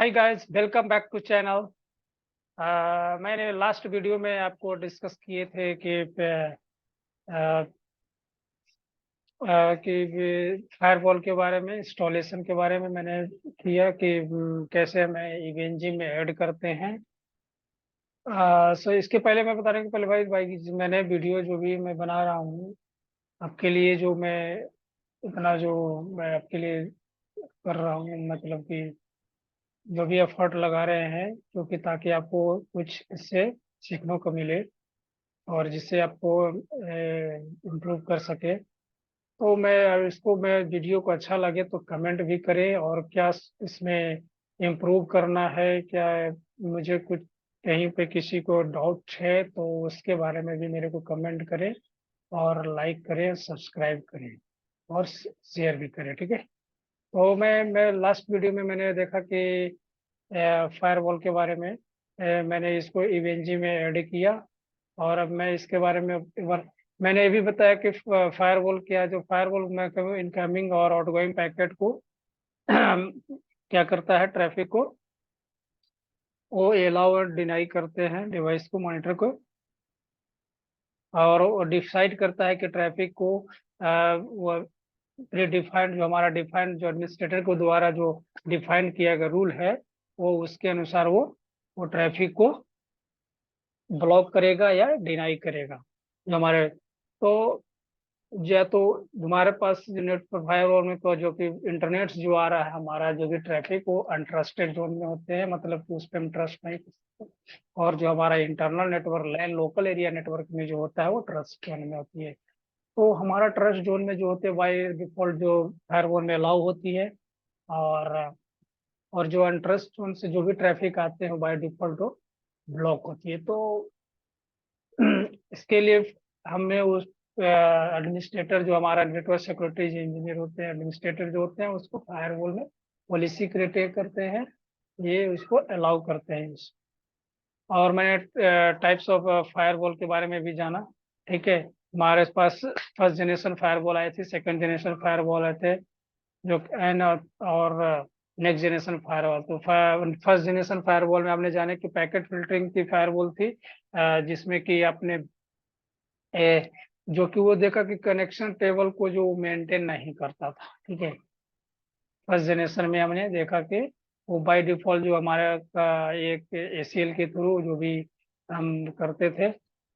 Hi guys, welcome back to channel. मैंने last video में आपको डिस्कस किए थे अ, कि फायरवॉल के बारे में, इंस्टॉलेशन के बारे में मैंने किया कि कैसे हमें इवेंजी में ऐड करते हैं। सो इसके पहले मैं बता रहा हूँ कि पहले भाई मैंने वीडियो जो भी मैं बना रहा हूँ आपके लिए, जो मैं इतना जो मैं आपके लिए कर रहा हूँ, मतलब कि जो भी एफर्ट लगा रहे हैं, क्योंकि ताकि आपको कुछ इससे सीखने को मिले और जिससे आपको इम्प्रूव कर सके। तो मैं वीडियो को अच्छा लगे तो कमेंट भी करें, और क्या इसमें इम्प्रूव करना है, क्या मुझे कुछ कहीं पे किसी को डाउट है तो उसके बारे में भी मेरे को कमेंट करें, और लाइक करें, सब्सक्राइब करें और शेयर भी करें। ठीक है। तो मैं लास्ट वीडियो में मैंने देखा कि फायरवॉल के बारे में मैंने इसको इवेंजी में ऐड किया। और अब मैं इसके बारे में एक बार मैंने ये भी बताया कि फायरवॉल क्या, जो फायरवॉल मैं इनकमिंग और आउटगोइंग पैकेट को क्या करता है, ट्रैफिक को वो अलाउ और डिनाई करते हैं डिवाइस को, मॉनिटर को। और वो डिसाइड करता है कि ट्रैफिक को वो प्री डिफाइंड, जो हमारा डिफाइंड, जो एडमिनिस्ट्रेटर को द्वारा जो डिफाइन किया गया रूल है, वो उसके अनुसार वो ट्रैफिक को ब्लॉक करेगा या डिनाई करेगा। जो हमारे तो या तो हमारे पास नेट फायरवॉल में तो जो कि इंटरनेट जो आ रहा है हमारा, जो कि ट्रैफिक वो अनट्रस्टेड जोन में होते हैं, मतलब कि उस पर हम ट्रस्ट नहीं कर सकते। और जो हमारा इंटरनल नेटवर्क, लैन लोकल एरिया नेटवर्क में जो होता है वो ट्रस्ट जोन में होती है। तो हमारा ट्रस्ट जोन में जो होते हैं बाई डिफॉल्ट जो फायरवॉल में अलाउ होती है। और और जो अनट्रस्ट जोन से जो भी ट्रैफिक आते हैं बाई डिफॉल्ट वो ब्लॉक होती है। तो इसके लिए हमें उस एडमिनिस्ट्रेटर, जो हमारा नेटवर्क सिक्योरिटी इंजीनियर होते हैं, एडमिनिस्ट्रेटर जो होते हैं, उसको फायरवॉल में पॉलिसी क्रिएट करते हैं, ये उसको अलाउ करते हैं। और मैंने टाइप्स ऑफ फायरवॉल के बारे में भी जाना। ठीक है। हमारे पास फर्स्ट जनरेशन फायरवॉल आए थे, सेकंड जनरेशन फायरवॉल आए थे, जो एन और नेक्स्ट जनरेशन फायरवॉल। तो फर्स्ट जनरेशन फायरवॉल में आपने जाने कि पैकेट फिल्टरिंग की फायरवॉल थी, जिसमें कि आपने जो कि वो देखा कि कनेक्शन टेबल को जो मेंटेन नहीं करता था। ठीक है। फर्स्ट जनरेशन में हमने देखा कि वो बाय डिफॉल्ट जो हमारा एक एसीएल के थ्रू जो भी हम करते थे,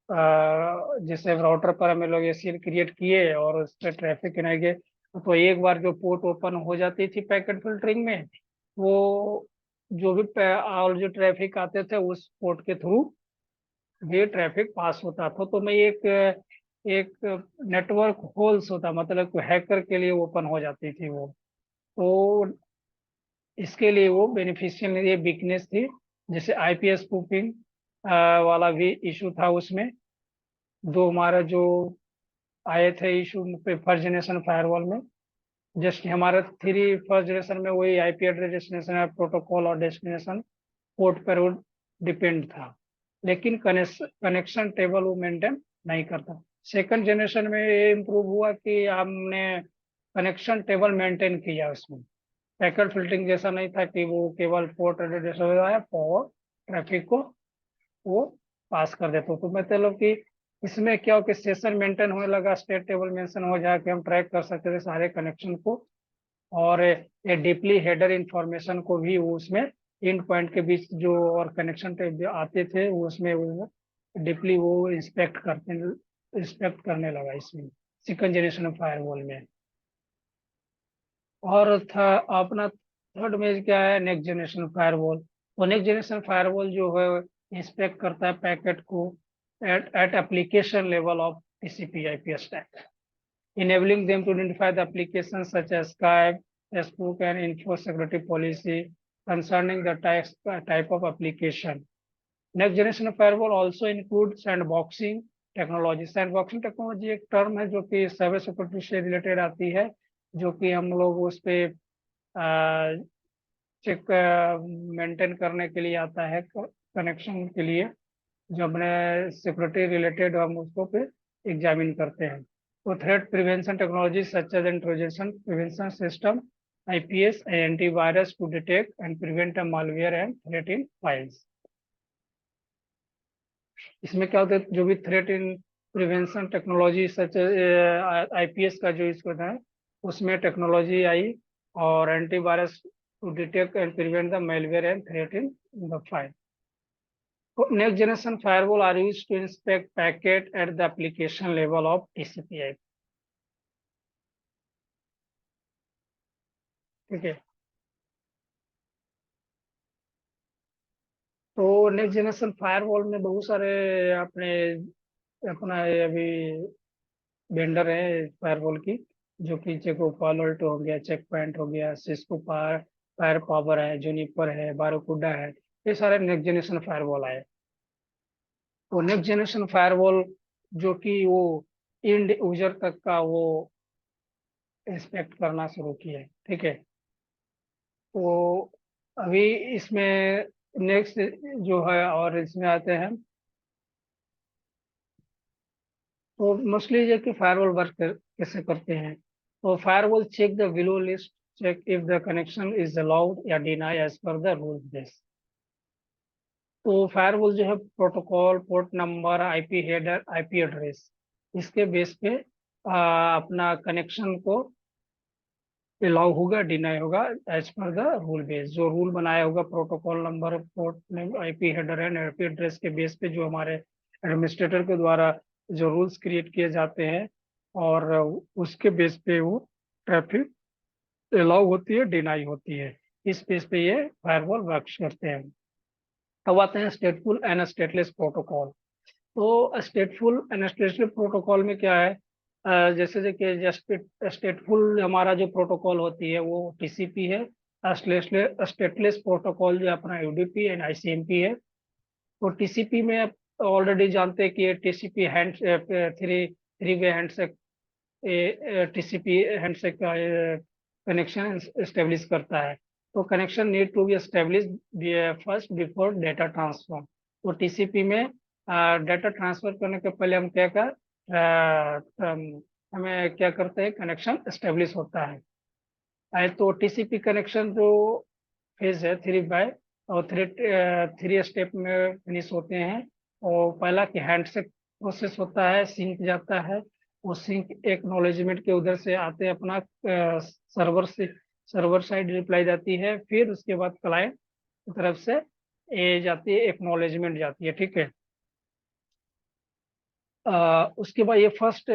जैसे राउटर पर हमें लोग एसीएल क्रिएट किए और उस पर ट्रैफिक नहीं गए, तो एक बार जो पोर्ट ओपन हो जाती थी पैकेट फिल्टरिंग में, वो जो भी और जो ट्रैफिक आते थे उस पोर्ट के थ्रू ये ट्रैफिक पास होता था। तो मैं एक एक नेटवर्क होल्स होता, मतलब हैकर के लिए ओपन हो जाती थी वो। तो इसके लिए वो बेनिफिशियल, ये वीकनेस थी। जैसे आईपीएस स्पूफिंग वाला भी इशू था उसमें, जो हमारा जो आए थे इशू पे फर्स्ट जनरेशन फायरवॉल में। जस्ट हमारा थ्री फर्स्ट जनरेशन में वही आईपी एड्रेस, डेस्टिनेशन प्रोटोकॉल और डेस्टिनेशन पोर्ट पर वो डिपेंड था, लेकिन कनेक्शन टेबल वो मेंटेन नहीं करता। सेकंड जनरेशन में ये इम्प्रूव हुआ कि हमने कनेक्शन टेबल मेंटेन किया उसमें। पैकेट फिल्टरिंग जैसा नहीं था कि वो केवल पोर्ट एड्रेस है और ट्रैफिक को वो पास कर देते। तो मतलब कि इसमें क्या हो कि सेशन मेंटेन होने लगा, स्टेट टेबल मेंशन हो जाए कि हम ट्रैक कर सकते थे सारे कनेक्शन को। और ये डीपली हेडर इंफॉर्मेशन को भी वो उसमें इन पॉइंट के बीच जो और कनेक्शन जो आते थे वो उसमें वो डीपली वो इंस्पेक्ट करने लगा इसमें सेकंड जनरेशन फायरवॉल में। और था अपना थर्ड में क्या है, नेक्स्ट जनरेशन फायरवॉल। वो नेक्स्ट जनरेशन फायरवॉल जो है इंस्पेक्ट करता है पैकेट को at application level of TCP IP stack, enabling them to identify the applications such as Skype, Facebook, and info security policy concerning the type of application. Next generation firewall also includes sandboxing technology. Sandboxing technology एक term है जो कि cyber security से related आती है, जो कि हम लोग उस पे चेक मेंटेन करने के लिए आता है, कनेक्शन के लिए, जो अपने सिक्योरिटी रिलेटेड हम उसको पे एग्जामिन करते हैं। तो threat prevention technology such as intrusion prevention system IPS and antivirus to detect and prevent a malware and threat in files। इसमें क्या होता है, जो भी threat in prevention technology such IPS का जो इसको है उसमें टेक्नोलॉजी आई, और antivirus to detect and prevent the malware and threat in the file. Next generation firewall are used to inspect packet at the application level of TCP/IP। ठीक है, तो नेक्स्ट जनरेशन फायरवॉल में बहुत सारे अपने अपना ये अभी वेंडर है फायरवॉल की, जो कि चेको पालो अल्टो हो गया, चेक पॉइंट हो गया, सिस्को फायर पावर है, जूनिपर है, बारोकुडा है, ये सारे नेक्स्ट जनरेशन फायरवॉल आए। तो नेक्स्ट जनरेशन फायरवॉल जो कि वो इंड यूजर तक का वो इंस्पेक्ट करना शुरू किया है। ठीक है, तो अभी इसमें नेक्स्ट जो है और इसमें आते हैं, तो मोस्टली जो कि फायरवॉल वर्क कैसे करते हैं। तो firewall check the below list, check if the connection is allowed या deny as per the rule base. तो फायरवॉल जो है protocol, port number, IP header, IP address, इसके बेस पे अपना कनेक्शन को अलाउ होगा, डिनाई होगा as per the rule base. जो रूल बनाया होगा, protocol number, port name, IP header and IP address के बेस पे जो हमारे एडमिनिस्ट्रेटर के द्वारा जो रूल्स क्रिएट किए जाते हैं, और उसके बेस पे वो ट्रैफिक अलाउ होती है, डिनाई होती है। इस बेस पे ये फायरवॉल वर्क करते हैं। अब आते हैं स्टेटफुल एंड स्टेटलेस प्रोटोकॉल। तो स्टेटफुल एंड स्टेटलेस प्रोटोकॉल में क्या है, जैसे कि स्टेटफुल हमारा जो प्रोटोकॉल होती है वो TCP है। स्टेटलेस प्रोटोकॉल जो अपना UDP एंड ICMP है। तो TCP में आप ऑलरेडी जानते हैं कि ये TCP hand three three way handshake, TCP handshake का कनेक्शन एस्टेब्लिश करता है। तो connection need to be establish first before data transfer. तो TCP में डेटा ट्रांसफर करने के पहले हम क्या कर हमें क्या करते हैं, कनेक्शन एस्टेब्लिश होता है। तो TCP कनेक्शन जो फेज है 3 बाय और थ्री स्टेप में फिनिश होते हैं। और पहला कि हैंडशेक प्रोसेस होता है, सिंक जाता है, वो सिंक एक्नॉलेजमेंट के उधर से आते हैं अपना सर्वर साइड रिप्लाई जाती है, फिर उसके बाद क्लाइंट की तरफ से ए जाती है, एक्नॉलेजमेंट जाती है। ठीक है, उसके बाद ये फर्स्ट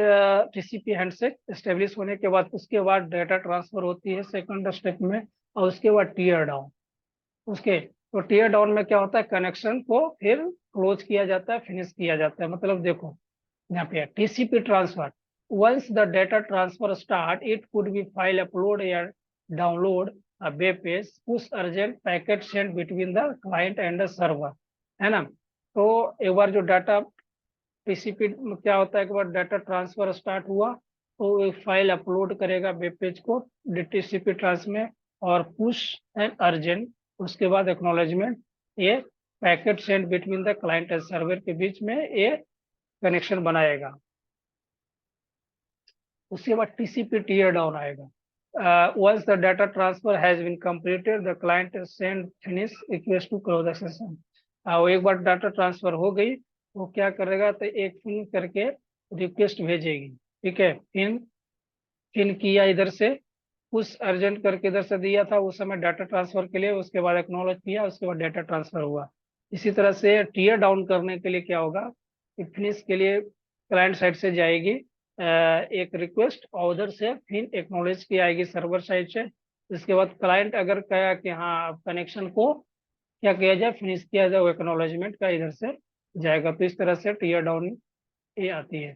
TCP हैंडशेक एस्टेब्लिश होने के बाद उसके बाद डेटा ट्रांसफर होती है सेकंड स्टेप में, और उसके बाद टीयर डाउन। उसके तो टीयर डाउन में क्या होता है, कनेक्शन को फिर क्लोज किया जाता है, फिनिश किया जाता है। मतलब देखो यहाँ पे TCP transfer, once the data transfer start it could be file upload या download a web page, push urgent packet send between the client and the server, है ना। तो एक बार जो डाटा TCP में क्या होता है, एक बार डाटा ट्रांसफर स्टार्ट हुआ तो एक फाइल अपलोड करेगा वेब पेज को TCP ट्रांस में, और पुश एंड अर्जेंट, उसके बाद एक्नॉलेजमेंट, ये packet send between the client and server के बीच में ये कनेक्शन बनाएगा। उसके बाद TCP टीयर डाउन आएगा। Once the data transfer has been completed the client send finish request to close the session. एक बार डाटा ट्रांसफर हो गई, वो क्या करेगा, तो एक फिन करके रिक्वेस्ट भेजेगी। ठीक है, फिन फिन किया इधर से, उस अर्जेंट करके इधर से दिया था उस समय डाटा ट्रांसफर के लिए, उसके बाद एक्नॉलेज किया, उसके बाद डाटा ट्रांसफर हुआ। इसी तरह से टीयर डाउन करने के लिए क्या होगा कि फिनिश के लिए क्लाइंट साइड से जाएगी एक रिक्वेस्ट, और उधर से फिर एक्नॉलेज की आएगी सर्वर साइड से। इसके बाद क्लाइंट अगर कहा कि हाँ अब कनेक्शन को क्या किया जाए, फिनिश किया जाए, वो एक्नॉलेजमेंट का इधर से जाएगा। तो इस तरह से टीयर डाउन ये आती है।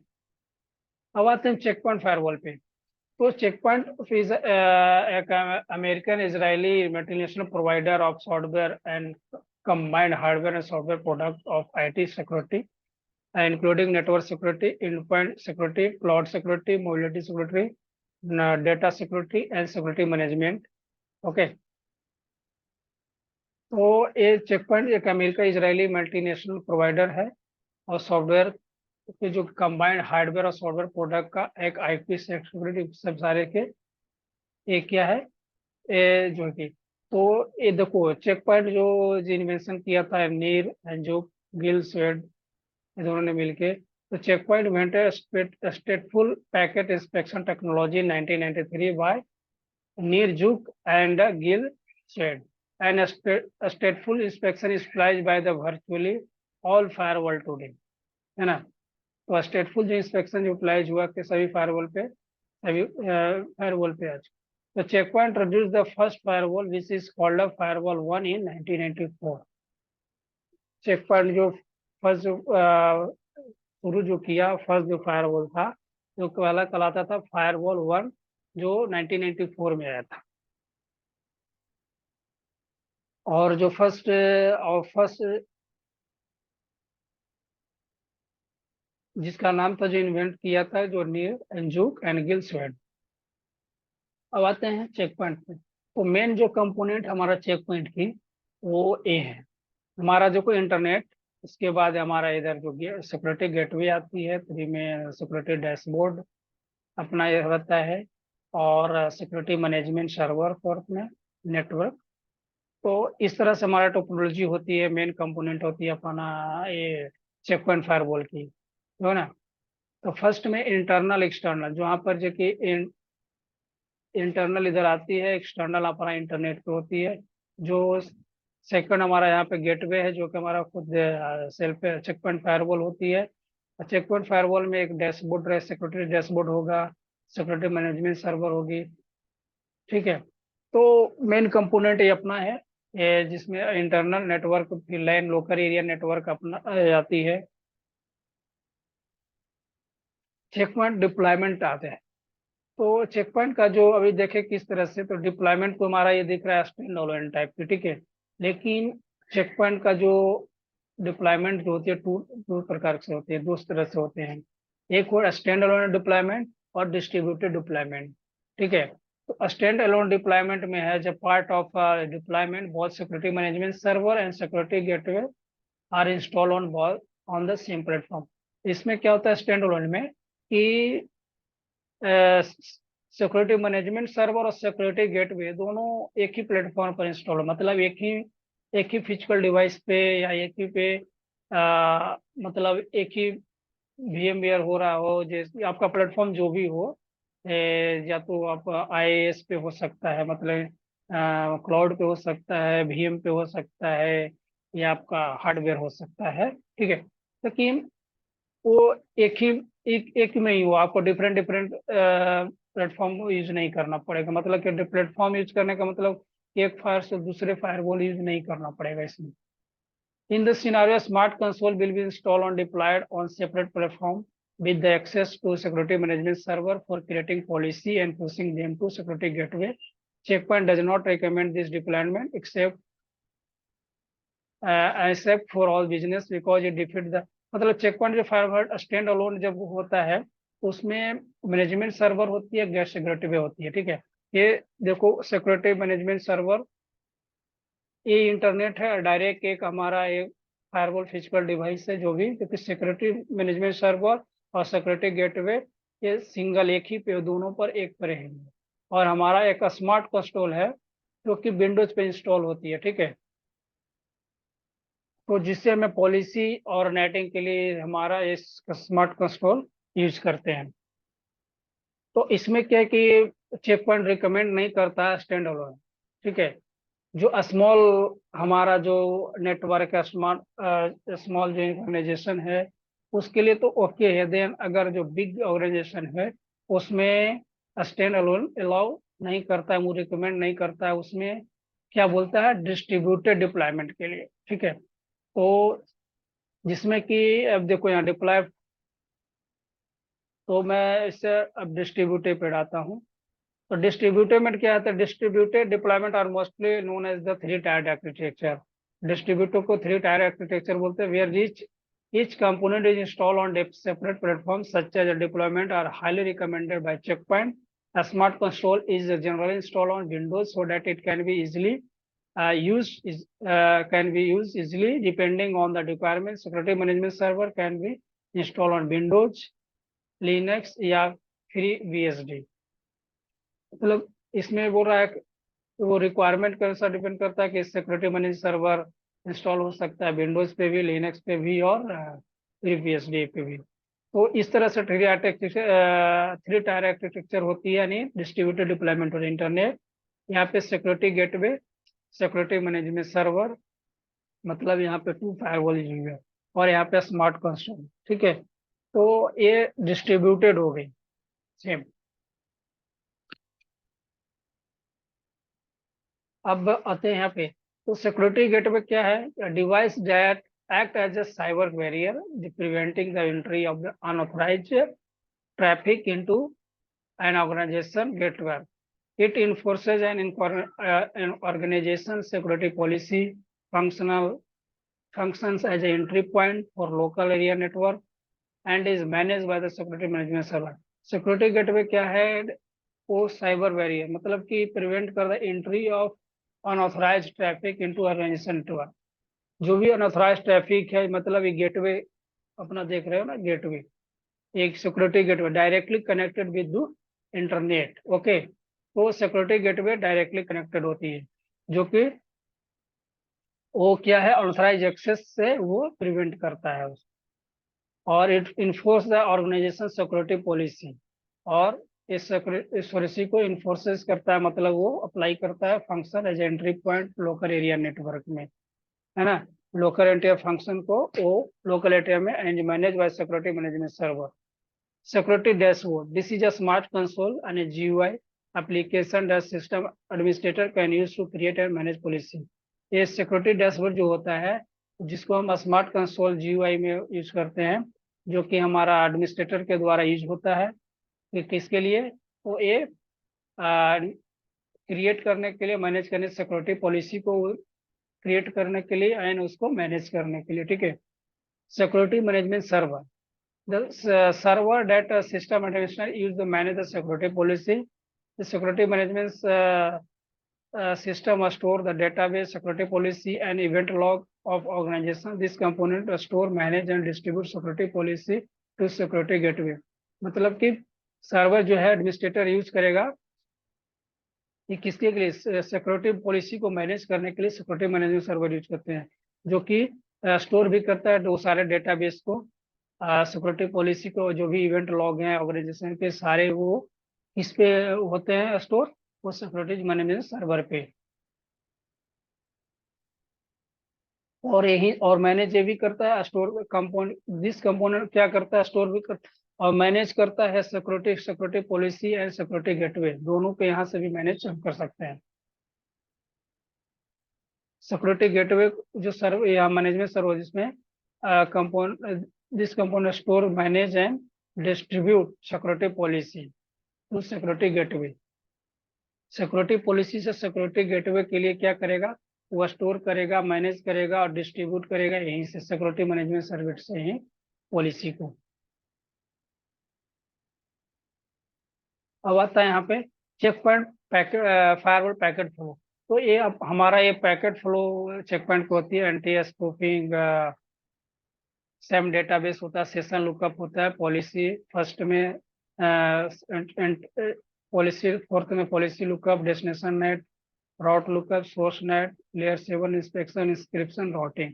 अब आते हैं चेक पॉइंट फायरवॉल पे। तो चेक पॉइंट इज एक American Israeli multinational provider of software and combined hardware and software product of IT security, including network security, endpoint security, cloud security, mobility security, data security, and security management. Okay. तो ये check point एक America Israeli multinational provider है, और software के जो combined hardware और software product का एक IP सिक्योरिटी सब सारे के एक क्या है, जो कि, तो ये देखो चेक पॉइंट जो इन्वेंशन किया था नीर एंड जो गिल स्वेड, ये दोनों ने मिलके, तो check point invented stateful packet inspection technology 1993 by Nir Zuk and Gil Shwed, and stateful inspection is applied by the virtually all firewall today, है ना। तो स्टेटफुल जो इंस्पेक्शन जो अप्लाइज हुआ कि सभी फायरवॉल पे, सभी फायरवॉल पे आज। तो check point introduce the first firewall which is called a firewall 1 in 1994। Check point जो फर्स्ट शुरू जो किया, फर्स्ट जो फायरवॉल था, जो पहला कहलाता था फायरवॉल 1, जो 1994 में आया था। और जो फर्स्ट जिसका नाम था, जो इन्वेंट किया था, जो नील एंजुक एंड गिल स्वेड। अब आते हैं चेक पॉइंट पे। तो मेन जो कंपोनेंट हमारा चेक पॉइंट की, वो ए है हमारा जो कोई इंटरनेट। उसके बाद हमारा इधर जो सिक्योरिटी गेटवे आती है, 3 में सिक्योरिटी डैशबोर्ड अपना ये रहता है, और सिक्योरिटी मैनेजमेंट सर्वर, फोर्थ में नेटवर्क। तो इस तरह से हमारा टोपोलॉजी होती है, मेन कंपोनेंट होती है अपना ये चेक पॉइंट फायरवॉल की, है ना। तो फर्स्ट में इंटरनल एक्सटर्नल, जो यहाँ पर जो कि इंटरनल इधर आती है, एक्सटर्नल हमारा इंटरनेट पे होती है। जो सेकंड हमारा यहाँ पे गेटवे है, जो कि हमारा खुद सेल्फ चेक पॉइंट फायरवॉल होती है। चेक पॉइंट फायरवॉल में एक डैशबोर्ड रहे, सिक्योरिटी डैशबोर्ड होगा, सिक्योरिटी मैनेजमेंट सर्वर होगी, ठीक है। तो मेन कंपोनेंट ये अपना है, ये जिसमें इंटरनल नेटवर्क, फिर लैन लोकल एरिया नेटवर्क अपना आती है। चेक पॉइंट डिप्लॉयमेंट आते हैं। तो चेक पॉइंट का जो अभी देखें किस तरह से, तो डिप्लॉयमेंट तो हमारा ये दिख रहा है स्टैंड अलोन टाइप की, ठीक है। लेकिन चेक पॉइंट का जो डिप्लॉयमेंट जो होती है, टू दो प्रकार से होती है, दो तरह से होते हैं। एक हो स्टैंड अलोन डिप्लॉयमेंट और डिस्ट्रीब्यूटेड डिप्लॉयमेंट, ठीक है। तो स्टैंड अलोन डिप्लॉयमेंट में है, जब part of deployment both security management server and security gateway are install on the same platform. इसमें क्या होता है स्टैंड अलोन में, कि सिक्योरिटी मैनेजमेंट सर्वर और सिक्योरिटी गेटवे दोनों एक ही प्लेटफॉर्म पर इंस्टॉल हो, मतलब एक ही फिजिकल डिवाइस पे, या एक ही पे मतलब एक ही VMware हो रहा हो, जैसे आपका प्लेटफॉर्म जो भी हो, या तो आप IaaS पे हो सकता है, मतलब क्लाउड पे हो सकता है, VM पे हो सकता है, या आपका हार्डवेयर हो सकता है, ठीक है। लेकिन वो एक में ही हो, आपको डिफरेंट डिफरेंट प्लेटफॉर्म यूज नहीं करना पड़ेगा, मतलब कि प्लेटफॉर्म यूज करने का मतलब एक फायर से दूसरे फायरवॉल यूज नहीं करना पड़ेगा इसमें। In the scenario smart console will be install on diploid on separate platform with the access to security management server for creating policy and pushing them to security gateway. Checkpoint does not recommend this deployment except for all business because it defeat the, मतलब check point जो firewall stand alone जब होता है, उसमें management server होती है, gas security भी होती है, ठीक है। ये देखो सिक्योरिटी मैनेजमेंट सर्वर, ये इंटरनेट है डायरेक्ट, एक हमारा एक फायरवॉल फिजिकल डिवाइस है जो भी, क्योंकि सिक्योरिटी मैनेजमेंट सर्वर और सिक्योरिटी गेटवे ये सिंगल एक ही पे, दोनों पर एक पर है। और हमारा एक स्मार्ट कंसोल है जो कि विंडोज पे इंस्टॉल होती है, ठीक है। तो जिससे हमें पॉलिसी और नेटिंग के लिए हमारा इस स्मार्ट कंसोल यूज करते हैं। तो इसमें क्या है कि चेक पॉइंट रिकमेंड नहीं करता है स्टैंड अलोन, ठीक है। जो स्मॉल हमारा जो नेटवर्क है, स्मॉल स्मॉल जो ऑर्गेनाइजेशन है, उसके लिए तो ओके है। देन अगर जो बिग ऑर्गेनाइजेशन है, उसमें स्टैंड अलोन अलाउ नहीं करता है, वो रिकमेंड नहीं करता है। उसमें क्या बोलता है, डिस्ट्रीब्यूटेड डिप्लॉयमेंट के लिए, ठीक है। तो जिसमें कि अब देखो यहाँ डिप्लॉय, तो मैं इससे अब डिस्ट्रीब्यूटेड पे आता हूँ। तो डिस्ट्रीब्यूटेड में क्या आता है, distributed deployment are mostly known as the 3 tier architecture. Distributor को 3 टायर आर्किटेक्चर बोलते हैं, where each component is installed on separate platforms such as a deployment are highly recommended by Checkpoint. A smart console is generally installed on Windows so that it can be used easily depending on the requirements. Security management server can be installed on Windows, Linux या FreeBSD। मतलब इसमें बोल रहा है तो वो requirement के अनुसार डिपेंड करता है कि सिक्योरिटी मैनेज सर्वर इंस्टॉल हो सकता है विंडोज पे भी, लिनक्स पे भी, और FreeBSD पे भी। तो इस तरह से थ्री टायर आर्किटेक्चर होती है, यानी डिस्ट्रीब्यूटेड डिप्लॉयमेंट ऑफ इंटरनेट। यहाँ पे security gateway, security management server, मतलब यहाँ पे 2 फायरवॉल यूज है, और यहाँ पे स्मार्ट कंसोल। ठीक है, तो ये डिस्ट्रीब्यूटेड हो गई सेम। अब आते हैं यहाँ पे, तो सिक्योरिटी गेटवे क्या है? Device that act as a cyber barrier preventing the entry of the unauthorised traffic into an organization network. It enforces an organization security policy, functional functions as an entry point for local area network, and is managed by the security management server. Security gateway क्या है? वो cyber barrier, मतलब कि prevent कर the entry of unauthorised traffic into organisation network. जो भी unauthorised traffic है, मतलब ये गेटवे अपना देख रहे हो ना, गेटवे, एक security gateway directly connected with internet. Okay, तो सिक्योरिटी गेटवे डायरेक्टली कनेक्टेड होती है, जो कि वो क्या है, अनऑथराइज एक्सेस से वो प्रिवेंट करता है और it enforce the organisation security policy. और इस पॉलिसी को इन्फोर्सेस करता है, मतलब वो अप्लाई करता है function as entry point local area network में, है ना। लोकल एरिया फंक्शन को वो लोकल एरिया में manage by security management server. Security dashboard. This is a smart console and a GUI application that system administrator can use to create and manage policy. ये security dashboard जो होता है, जिसको हम smart console GUI में use करते हैं, जो कि हमारा एडमिनिस्ट्रेटर के द्वारा यूज होता है, कि किसके लिए? तो ये क्रिएट करने के लिए, मैनेज करने, सिक्योरिटी पॉलिसी को क्रिएट करने के लिए एंड उसको मैनेज करने के लिए। ठीक है, security management server, the server that system administrator use to manage the security policy. The security management system store the database, security policy, and event log of organization. This component store, manage and distribute security policy to security gateway. मतलब कि server जो है administrator use करेगा, ये किसके लिए? Security policy को manage करने के लिए सिक्योरिटी मैनेजमेंट सर्वर यूज करते हैं, जो कि स्टोर भी करता है वो सारे डेटाबेस को, सिक्योरिटी पॉलिसी को, जो भी इवेंट लॉग हैं ऑर्गेनाइजेशन के सारे, वो किस पे होते हैं स्टोर? वो सिक्योरिटी मैनेजमेंट सर्वर पे। और यही और मैनेज ये भी करता है स्टोर कंपोनेंट, दिस कंपोनेंट क्या करता है? स्टोर भी करता है और मैनेज करता है security, security policy and security gateway, दोनों पे यहाँ से भी मैनेज हम कर सकते हैं। सिक्योरिटी गेटवे जो सर्व या मैनेजमेंट सर्वर, जिसमें component, this component store, manage and distribute security policy to security gateway. Security policy से सिक्योरिटी गेटवे के लिए क्या करेगा? वो स्टोर करेगा, मैनेज करेगा और डिस्ट्रीब्यूट करेगा यहीं से, सिक्योरिटी मैनेजमेंट सर्विस से ही पॉलिसी को। अब आता है यहाँ पे check point packet, firewall packet flow. तो ये अब हमारा ये पैकेट फ्लो चेक पॉइंट को होती है, एंटी स्पूफिंग, सेम डेटाबेस होता है, सेशन लुकअप होता है, पॉलिसी फर्स्ट में, पॉलिसी फोर्थ में policy lookup, destination NAT, route lookup, source NAT, layer 7 inspection, inscription, routing.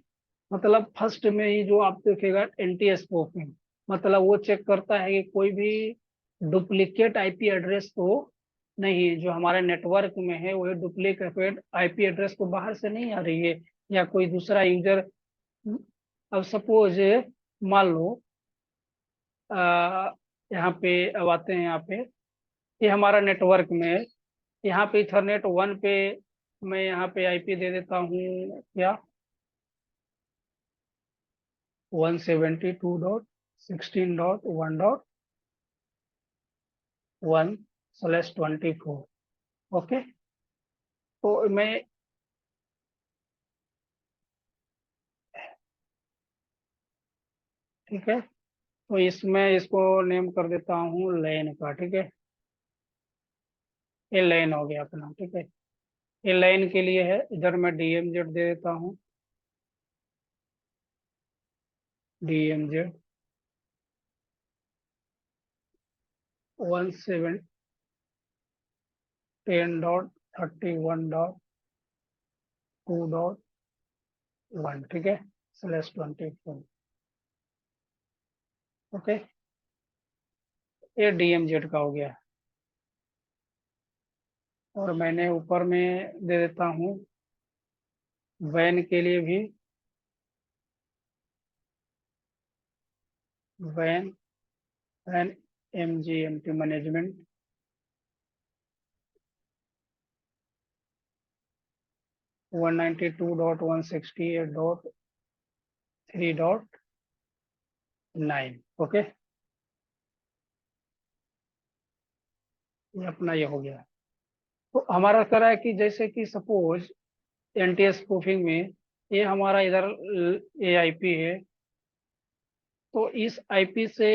मतलब फर्स्ट में ही जो आप देखेगा एंटी स्पूफिंग, मतलब वो चेक करता है कि कोई भी डुप्लीकेट आईपी एड्रेस तो नहीं है जो हमारे नेटवर्क में है, वो डुप्लीकेट आईपी एड्रेस तो बाहर से नहीं आ रही है, या कोई दूसरा यूजर। अब सपोज मान लो, आ, यहाँ पे अब आते हैं यहाँ पे, ये हमारा नेटवर्क में है, यहाँ पे इथरनेट 1 पे मैं यहाँ पे आईपी दे देता हूँ क्या, 172.16.1.1/24। ओके, तो मैं, ठीक है, तो इसमें इसको नेम कर देता हूँ लेन का। ठीक है, ये लेन हो गया अपना। ठीक है, ये लाइन के लिए है, इधर मैं DMZ दे देता हूँ, DMZ 171.10.16.1 31.2.1, ठीक है, /24। ओके, ये DMZ का हो गया। और मैंने ऊपर में दे देता हूँ वैन के लिए भी, वैन एंड MGMT मैनेजमेंट 192.168.3.9। ओके, ये अपना ये हो गया। तो हमारा करा है कि जैसे कि सपोज NTS स्पूफिंग में ये हमारा इधर AIP है, तो इस IP से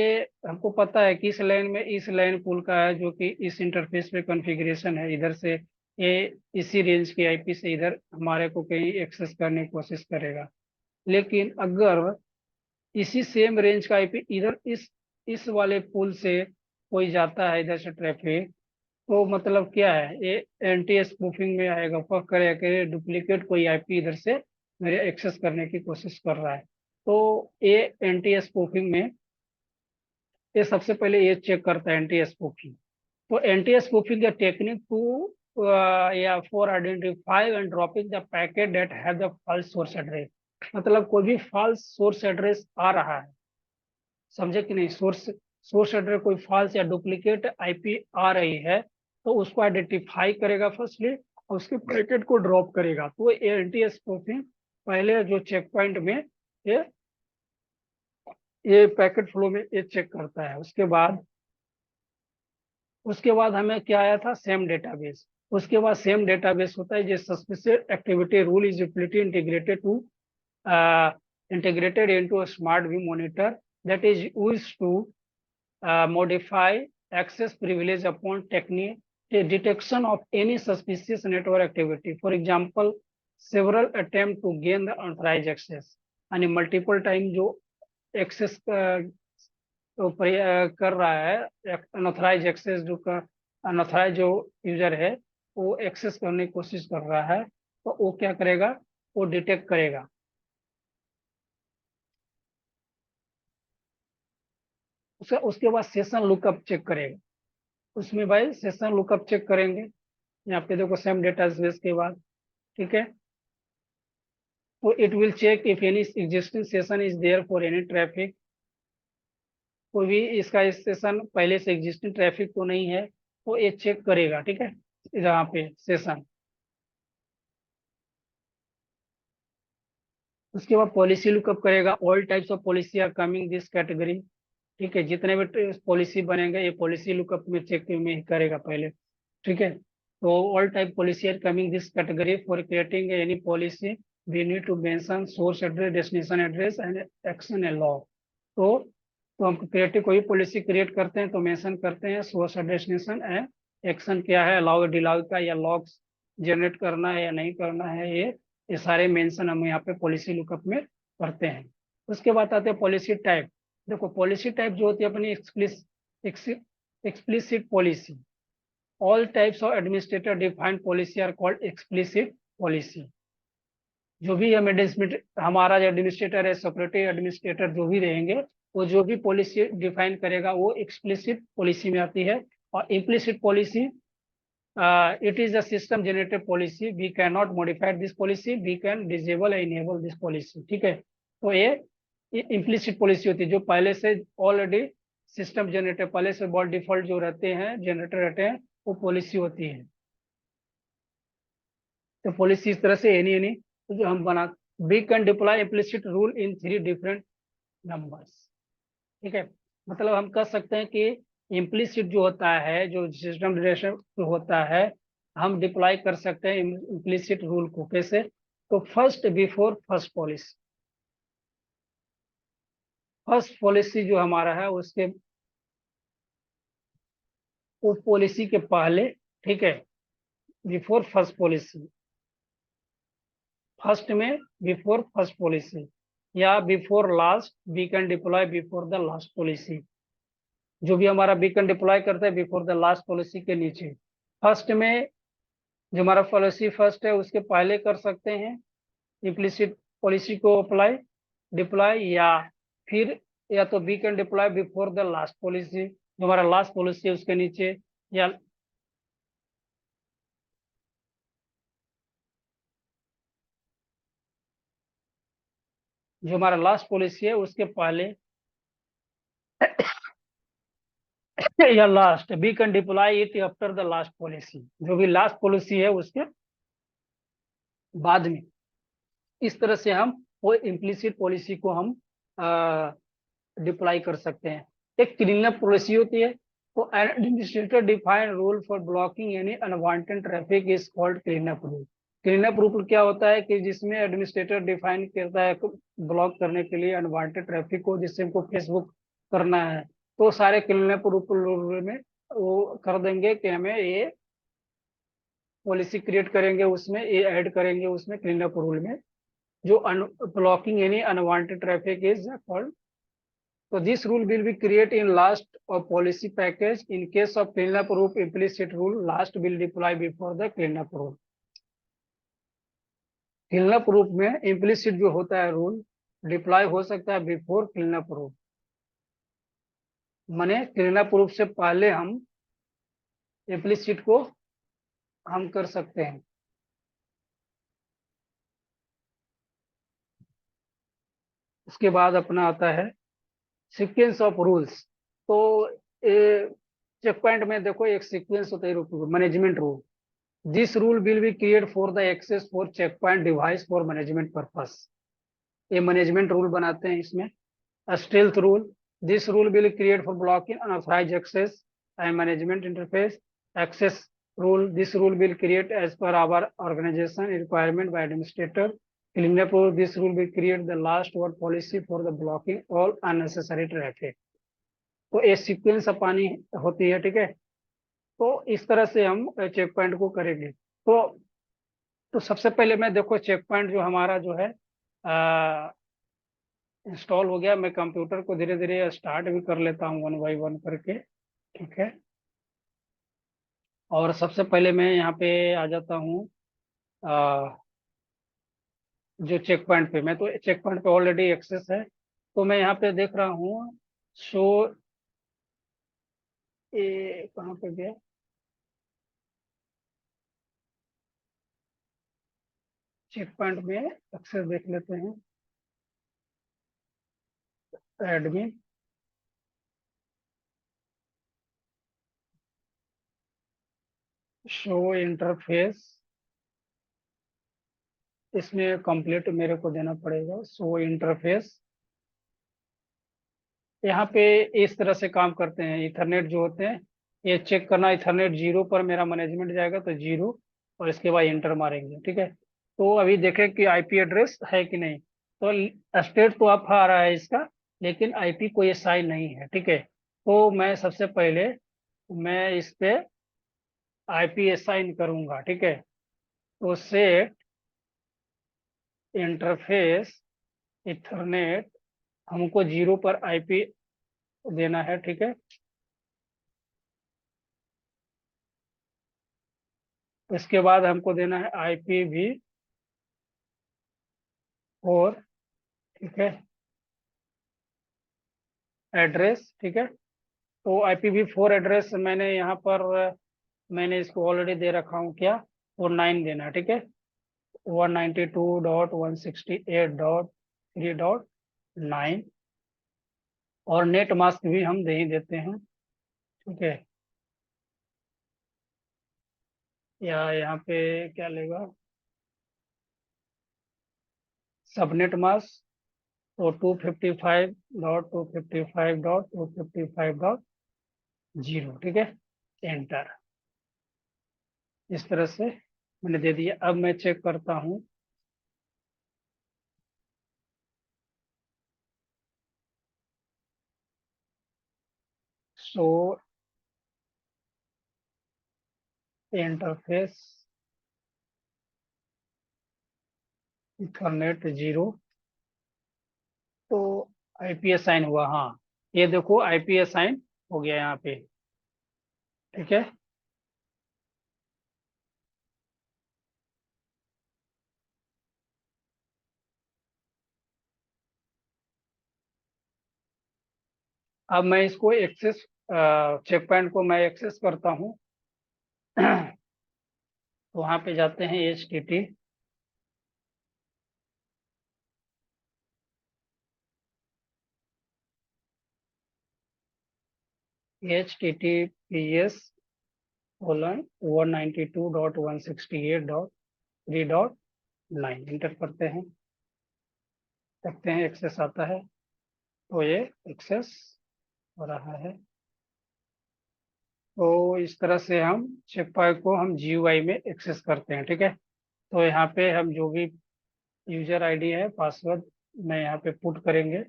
हमको पता है कि इस लाइन में इस लाइन पुल का है जो कि इस इंटरफेस पे कॉन्फ़िगरेशन है, इधर से ये इसी रेंज की IP से इधर हमारे को कहीं एक्सेस करने की कोशिश करेगा। लेकिन अगर इसी सेम रेंज का IP इधर इस वाले पुल से कोई जाता है इधर से ट्रैफिक, तो मतलब क्या है, ये NTS स्पूफिंग में आएगा, फक करेगा कि डुप्लीकेट कोई IP इधर से मेरे एक्सेस करने की कोशिश कर रहा है। तो ये NTS स्पूफिंग में ये सबसे पहले ये चेक करता है NTS स्पूफिंग। तो NTS स्पूफिंग का टेक्निक टू या for identify and dropping the packet that have the false source address. मतलब कोई भी फॉल्स सोर्स एड्रेस आ रहा है, समझे कि नहीं, सोर्स सोर्स एड्रेस कोई फॉल्स या डुप्लीकेट IP आ रही है, तो उसको आइडेंटिफाई करेगा फर्स्टली, और उसके पैकेट को ड्रॉप करेगा। तो NTS स्पूफिंग पहले जो चेक पॉइंट में ये ये पैकेट फ्लो में ये चेक करता है। उसके बाद हमें क्या आया था, सेम डेटाबेस। उसके बाद सेम डेटाबेस होता है जो suspicious activity rule is implicitly integrated into a smart view monitor that is used to modify access privilege upon technique detection of any suspicious network activity. For example, several attempt to gain the unauthorized access, यानी multiple time जो access कर रहा है, unauthorized access जो unauthorized जो user है वो access करने की कोशिश कर रहा है, तो वो क्या करेगा, वो डिटेक्ट करेगा। उसके बाद सेशन लुकअप चेक करेगा। उसमें भाई सेशन लुकअप चेक करेंगे, यहाँ पे देखो सेम डेटा बेस के बाद, ठीक है। तो it will check if any existing session is there for any traffic. कोई भी इसका इस सेशन पहले से एग्जिस्टिंग ट्रैफिक तो नहीं है, वो ये चेक करेगा, ठीक है, यहाँ पे सेशन। उसके बाद पॉलिसी लुकअप करेगा, all types of policy are coming this category, ठीक है, जितने भी पॉलिसी बनेंगे ये पॉलिसी लुकअप में चेक में करेगा पहले, ठीक है। तो all type policy are coming this category, for creating any policy we need to mention source address, destination address and action and law. तो हम क्रिएटिव कोई पॉलिसी क्रिएट करते हैं तो मेंशन करते हैं source and destination and action क्या है, अलाउ डिलाउ का या लॉग्स जनरेट करना है या नहीं करना है, ये सारे मेंशन हम यहाँ पे पॉलिसी लुकअप में करते हैं। उसके बाद आते हैं पॉलिसी टाइप। देखो पॉलिसी टाइप जो होती है अपनी explicit policy, all types of administrator defined policy are called explicit policy. जो भी हम हमारा जो एडमिनिस्ट्रेटर है, सिक्योरिटी एडमिनिस्ट्रेटर जो भी रहेंगे, वो जो भी पॉलिसी डिफाइन करेगा वो एक्सप्लिसिट पॉलिसी में आती है। और implicit policy, it is a system generated policy, we can not modify this policy, we can disable enable this policy, ठीक है। तो ये इम्प्लिसिट पॉलिसी होती है जो पहले से ऑलरेडी सिस्टम जनरेटेड, पहले से बहुत डिफॉल्ट जो रहते हैं जनरेटर रहते हैं, वो पॉलिसी होती है। तो पॉलिसी इस तरह से एनी तो जो हम बना, we can deploy implicit rule in 3 different numbers, ठीक है। मतलब हम कह सकते हैं कि इम्प्लिसिट जो होता है, जो सिस्टम जनरेशन जो होता है, हम डिप्लॉय कर सकते हैं इम्प्लिसिट रूल को कैसे, तो फर्स्ट बिफोर फर्स्ट पॉलिसी जो हमारा है उसके उस पॉलिसी के पहले, ठीक है, बिफोर फर्स्ट पॉलिसी, फर्स्ट में बिफोर फर्स्ट पॉलिसी, या before last we can deploy before the last policy. जो भी हमारा वी कैन डिप्लॉय करता है बिफोर द लास्ट पॉलिसी के नीचे, फर्स्ट में जो हमारा पॉलिसी फर्स्ट है उसके पहले कर सकते हैं इम्प्लिसिट पॉलिसी को अप्लाई डिप्लॉय, या फिर या तो we can deploy before the last policy, जो हमारा लास्ट पॉलिसी है उसके नीचे, या जो हमारा लास्ट पॉलिसी है उसके पहले या last, we can deploy it after the last policy, जो भी लास्ट पॉलिसी है उसके बाद में। इस तरह से हम वो इम्प्लिसिट पॉलिसी को हम डिप्लॉय कर सकते हैं। एक क्लीन अप पॉलिसी होती है, तो administrator define rule for blocking any unwanted traffic is called clean up rule. Clean up rule क्या होता है कि जिसमें एडमिनिस्ट्रेटर डिफाइन करता है ब्लॉक करने के लिए अनवांटेड ट्रैफिक को, जिससे हमको फेसबुक करना है, तो सारे क्लीन अप रूल में वो कर देंगे कि हमें ये पॉलिसी क्रिएट करेंगे, उसमें ये ऐड करेंगे उसमें क्लीन अप रूल में, जो blocking any unwanted traffic is called. So this rule will be created in last of policy package. In case of cleanup rule, implicit rule, last will deploy before the cleanup rule. Cleanup रूप में implicit जो होता है rule deploy हो सकता है before cleanup rule, माने cleanup रूप से पहले हम इम्प्लिसिट को हम कर सकते हैं। उसके बाद अपना आता है सीक्वेंस ऑफ रूल्स। तो चेक पॉइंट में देखो एक सीक्वेंस होता है management rule. This rule will be create for the access for check point device for management purpose. ये मैनेजमेंट रूल बनाते हैं इसमें। Stealth rule, this rule will create for blocking unauthorised access and management interface. Access rule, this rule will create as per our organization requirement by administrator. Cleanup rule, this rule will create the last word policy for the blocking all unnecessary traffic. तो ये sequence अपनी होती है, ठीक है। तो इस तरह से हम चेक पॉइंट को करेंगे। तो सबसे पहले मैं देखो चेक पॉइंट जो हमारा जो है इंस्टॉल हो गया। मैं कंप्यूटर को धीरे धीरे स्टार्ट भी कर लेता हूँ वन बाई वन करके, ठीक है। और सबसे पहले मैं यहाँ पे आ जाता हूँ जो चेक पॉइंट पे। मैं तो चेक पॉइंट पे ऑलरेडी एक्सेस है, तो मैं यहाँ पे देख रहा हूँ शो, ये कहाँ पे गया, चेक पॉइंट में एक्सेस देख लेते हैं। एडमिन, शो इंटरफेस, इसमें कंप्लीट मेरे को देना पड़ेगा शो इंटरफेस। यहाँ पे इस तरह से काम करते हैं इथरनेट जो होते हैं। ये चेक करना इथरनेट 0 पर मेरा मैनेजमेंट जाएगा तो 0, और इसके बाद इंटर मारेंगे, ठीक है। तो अभी देखें कि आईपी एड्रेस है कि नहीं। तो स्टेट तो आप आ रहा है इसका, लेकिन आईपी कोई साइन नहीं है, ठीक है। तो मैं सबसे पहले मैं इस पे आईपी असाइन करूंगा, ठीक है। तो सेट इंटरफेस इथरनेट, हमको 0 पर आईपी देना है, ठीक है। इसके बाद हमको देना है आईपी भी 4, ठीक है, एड्रेस, ठीक है। तो IPv4 एड्रेस मैंने यहाँ पर मैंने इसको ऑलरेडी दे रखा हूँ क्या, 49 देना है, ठीक है। 192.168.3.9, और नेट मास्क भी हम दे ही देते हैं, ठीक है। या यहाँ पे क्या लेगा, सबनेट मास्क, तो 255.255.255.0, ठीक है, एंटर। इस तरह से मैंने दे दिया। अब मैं चेक करता हूँ, शो इंटरफेस इथरनेट 0, तो आईपी असाइन हुआ, हाँ। ये देखो आईपी असाइन हो गया यहाँ पे, ठीक है। अब मैं इसको एक्सेस चेक पॉइंट को मैं एक्सेस करता हूँ। तो वहाँ पे जाते हैं https://192.168.3.9 इंटर करते हैं, देखते हैं एक्सेस आता है। तो ये एक्सेस हो रहा है। तो इस तरह से हम चेक पॉइंट को हम GUI में एक्सेस करते हैं, ठीक है। तो यहाँ पे हम जो भी यूजर आईडी है, पासवर्ड मैं यहाँ पे पुट करेंगे,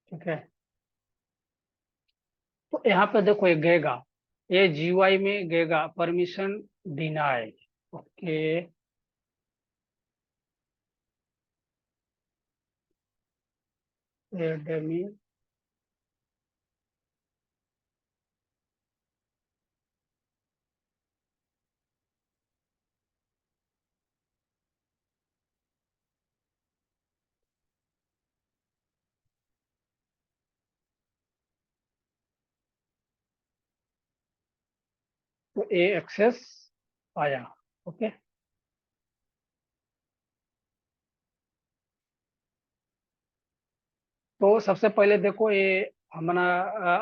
ठीक है। तो यहाँ पे देखो ये गेगा, ये GUI में गेगा परमिशन डिनाई। ओके, डेमी तो ये एक्सेस आया। ओके, तो सबसे पहले देखो ये हमारा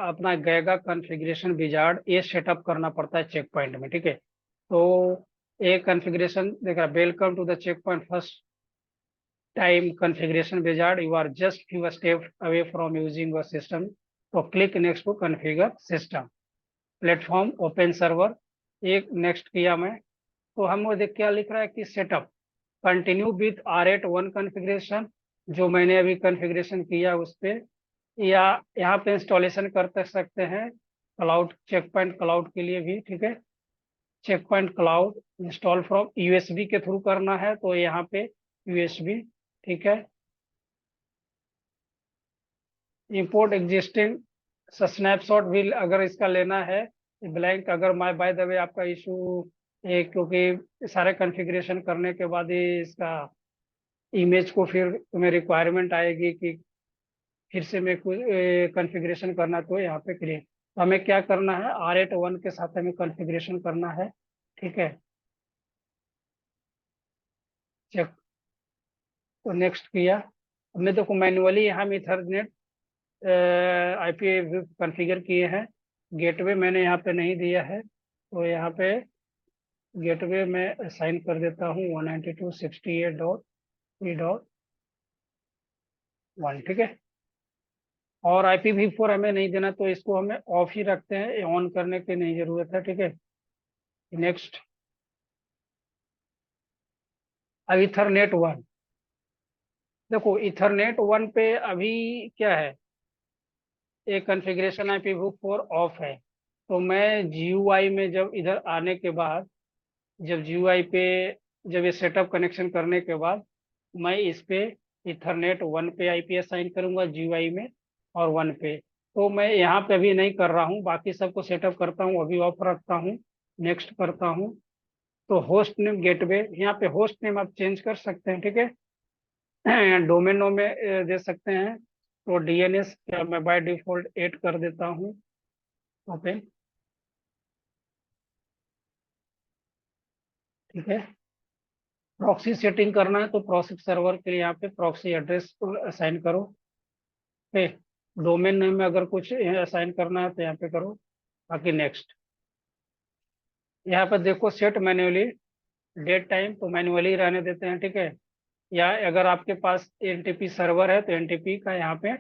अपना गएगा कॉन्फ़िगरेशन विजार्ड ये सेटअप करना पड़ता है चेक पॉइंट में, ठीक है। तो ये कॉन्फ़िगरेशन देख रहा, welcome to the check point first time configuration wizard, you are just few step away from using your system. तो click next to configure system platform open server, एक नेक्स्ट किया मैं। तो हम वो देख क्या लिख रहा है कि setup continue with R81 configuration, जो मैंने अभी कॉन्फ़िगरेशन किया उस पे, या यहाँ पे इंस्टॉलेशन कर सकते हैं क्लाउड चेक पॉइंट क्लाउड के लिए भी, ठीक है। Check point cloud install from USB के थ्रू करना है तो यहाँ पे USB, ठीक है। इंपोर्ट एग्जिस्टिंग स्नैपशॉट भी अगर इसका लेना है ब्लैंक, अगर माय बाय द वे आपका इशू क्योंकि सारे कॉन्फ़िगरेशन करने के बाद ही इसका इमेज को फिर तुम्हें रिक्वायरमेंट आएगी कि फिर से मैं कुछ कॉन्फ़िगरेशन करना, तो यहाँ पे क्लियर। तो हमें क्या करना है, R81 के साथ हमें कॉन्फ़िगरेशन करना है, ठीक है। चेक, तो नेक्स्ट किया। हमने देखो मैन्युअली यहाँ में इथरनेट IP कॉन्फ़िगर किए हैं, गेटवे मैंने यहाँ पे नहीं दिया है। तो यहाँ पे गेटवे में असाइन कर देता हूँ 192.68.3.1, ठीक है। और IPv4 हमें नहीं देना, तो इसको हमें ऑफ ही रखते हैं, ऑन करने की नहीं जरूरत है, ठीक है। नेक्स्ट, अब इथरनेट 1, देखो इथरनेट 1 पे अभी क्या है, एक कॉन्फ़िगरेशन IPv4 ऑफ है। तो मैं GUI में जब इधर आने के बाद, जब GUI पे जब ये सेटअप कनेक्शन करने के बाद मैं इस पे इथरनेट 1 पे IP असाइन करूंगा GUI में, और 1 पे। तो मैं यहाँ पे अभी नहीं कर रहा हूँ, बाकी सबको सेटअप करता हूँ, अभी ऑफ रखता हूँ, नेक्स्ट करता हूँ। तो होस्ट नेम गेटवे, यहाँ पे होस्ट नेम आप चेंज कर सकते हैं, ठीक है। डोमेन नेम में दे सकते हैं। तो DNS का मैं बाय डिफॉल्ट 8 कर देता हूँ। ओके, ठीक है। प्रॉक्सी सेटिंग करना है तो प्रॉक्सी सर्वर के लिए यहाँ पे प्रॉक्सी एड्रेस को असाइन करो। ओके, डोमेन नेम में अगर कुछ असाइन करना है तो यहाँ पे करो, बाकी नेक्स्ट। यहाँ पे देखो सेट मैन्युअली डेट टाइम, तो मैन्युअली रहने देते हैं, ठीक है। या अगर आपके पास NTP सर्वर है तो NTP का यहाँ पे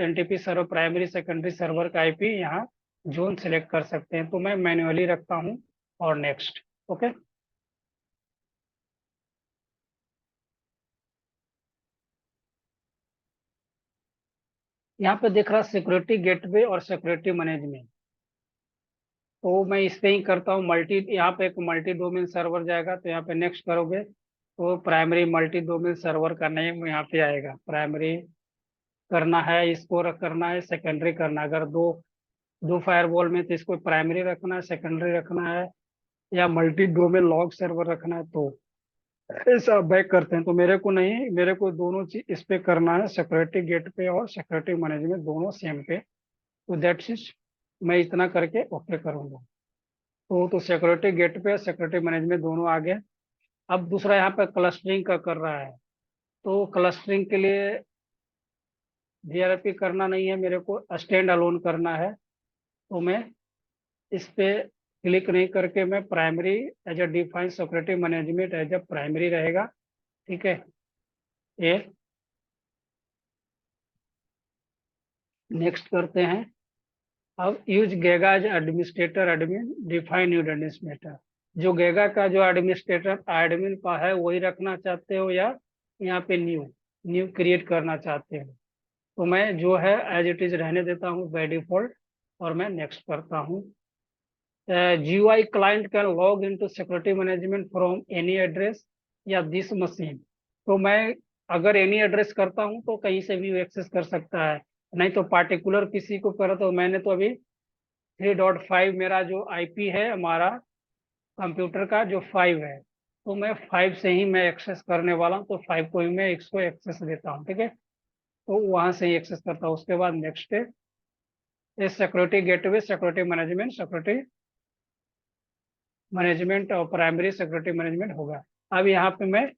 NTP server primary secondary server का IP यहाँ जोन सेलेक्ट कर सकते हैं, तो मैं मैन्युअली रखता हूँ, और नेक्स्ट। ओके, यहाँ पे दिख रहा सिक्योरिटी गेटवे और सिक्योरिटी मैनेजमेंट, तो मैं इस पे ही करता हूँ। मल्टी, यहाँ पे एक मल्टी डोमेन सर्वर जाएगा, तो यहाँ पे नेक्स्ट करोगे तो प्राइमरी मल्टी डोमेन सर्वर का नेम यहाँ पे आएगा। प्राइमरी करना है, इसको करना है, सेकेंडरी करना है। अगर दो दो फायरवॉल में तो इसको प्राइमरी रखना है, सेकेंडरी रखना है, या मल्टी डोमेन लॉग सर्वर रखना है, तो ऐसा बैक करते हैं, तो मेरे को नहीं, मेरे को दोनों चीज इस पे करना है, सिक्योरिटी गेट पे और सिक्योरिटी मैनेजमेंट दोनों सेम पे। तो दैट्स इज, मैं इतना करके ओके करूंगा। तो सिक्योरिटी गेट पे सिक्योरिटी मैनेजमेंट दोनों आ गए। अब दूसरा यहाँ पे क्लस्टरिंग का कर रहा है। तो क्लस्टरिंग के लिए जीआरपी करना नहीं है, मेरे को स्टैंड अलोन करना है। तो मैं इस पे क्लिक नहीं करके मैं primary as a define security management as a primary रहेगा। ठीक है, ये नेक्स्ट करते हैं। अब यूज गेगा as administrator admin define new administrator. जो गेगा का जो एडमिनिस्ट्रेटर एडमिन का है वही रखना चाहते हो, या यहाँ पे न्यू न्यू क्रिएट करना चाहते हो? तो मैं जो है एज इट इज रहने देता हूँ बाय डिफॉल्ट, और मैं नेक्स्ट करता हूँ। GUI client can log into security management from any address या this machine। तो मैं अगर एनी एड्रेस करता हूँ तो कहीं से भी एक्सेस कर सकता है, नहीं तो पार्टिकुलर किसी को करा। तो मैंने तो अभी 3.5 मेरा जो आईपी है हमारा कंप्यूटर का जो 5 है, तो मैं 5 से ही मैं एक्सेस करने वाला हूँ। तो 5 को ही मैं इसको एक्सेस देता हूँ। ठीक है, तो वहां से ही एक्सेस करता हूँ। उसके बाद नेक्स्ट है सिक्योरिटी गेटवे सिक्योरिटी मैनेजमेंट और प्राइमरी सिक्योरिटी मैनेजमेंट होगा। अब यहाँ पे मैं,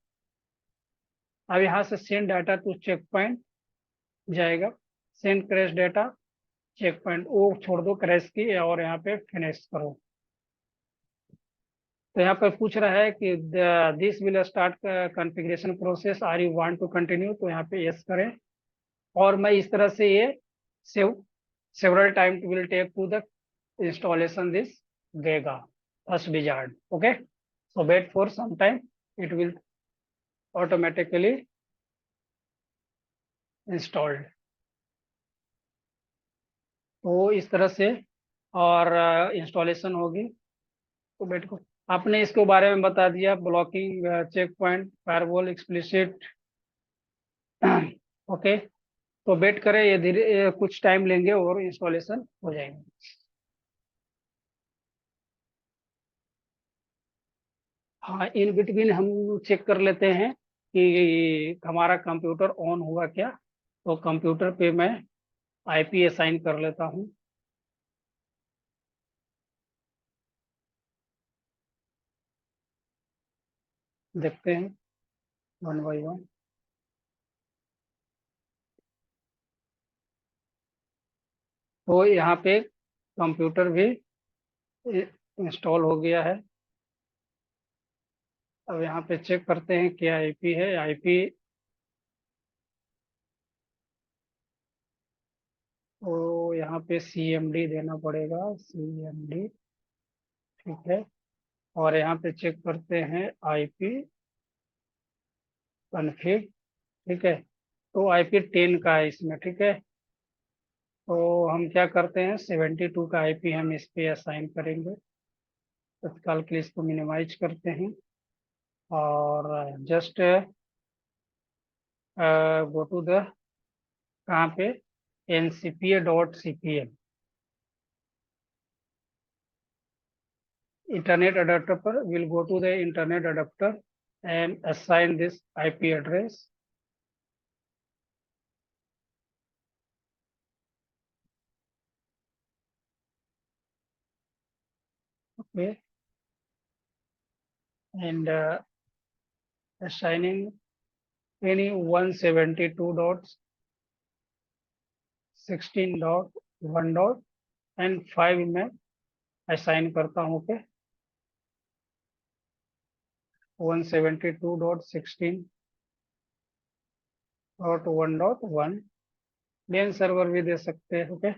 अब यहाँ से send data to check point जाएगा। Send crash data check point वो छोड़ दो क्रैश की, और यहाँ पे फिनिश करो। तो यहाँ पे पूछ रहा है कि this will start configuration process, are you want to continue? तो यहाँ पे यस करें। और मैं इस तरह से ये save several time will take to the installation this Vega first wizard. Okay, so wait for some time, it will automatically installed। तो इस तरह से और इंस्टॉलेशन होगी। तो वेट को आपने इसके बारे में बता दिया, blocking check point firewall explicit. Okay, तो वेट करें, ये धीरे कुछ टाइम लेंगे और इंस्टॉलेशन हो जाएंगे। हाँ, इन बिटवीन हम चेक कर लेते हैं कि हमारा कंप्यूटर ऑन हुआ क्या। तो कंप्यूटर पे मैं आईपी असाइन कर लेता हूँ। देखते हैं वन बाई वन। तो यहाँ पे कंप्यूटर भी इंस्टॉल हो गया है। अब यहाँ पे चेक करते हैं क्या आईपी है। आईपी तो यहाँ पे CMD देना पड़ेगा, CMD। ठीक है, और यहाँ पे चेक करते हैं आईपी कन्फिग। ठीक है, तो IP 10 का है इसमें। ठीक है, तो हम क्या करते हैं, 72 का आईपी हम इस पे असाइन करेंगे। तत्काल के लिए इसको मिनिमाइज करते हैं, और जस्ट गो टू द, कहाँ पे, NCPA.cpl इंटरनेट अडेप्टर पर will go to the internet adapter and assign this IP address. Okay, and assigning any 172.16.1 and 5 में असाइन करता हूँ। ओके, 172.16.1.1 लेन सर्वर भी दे सकते हैं। Okay,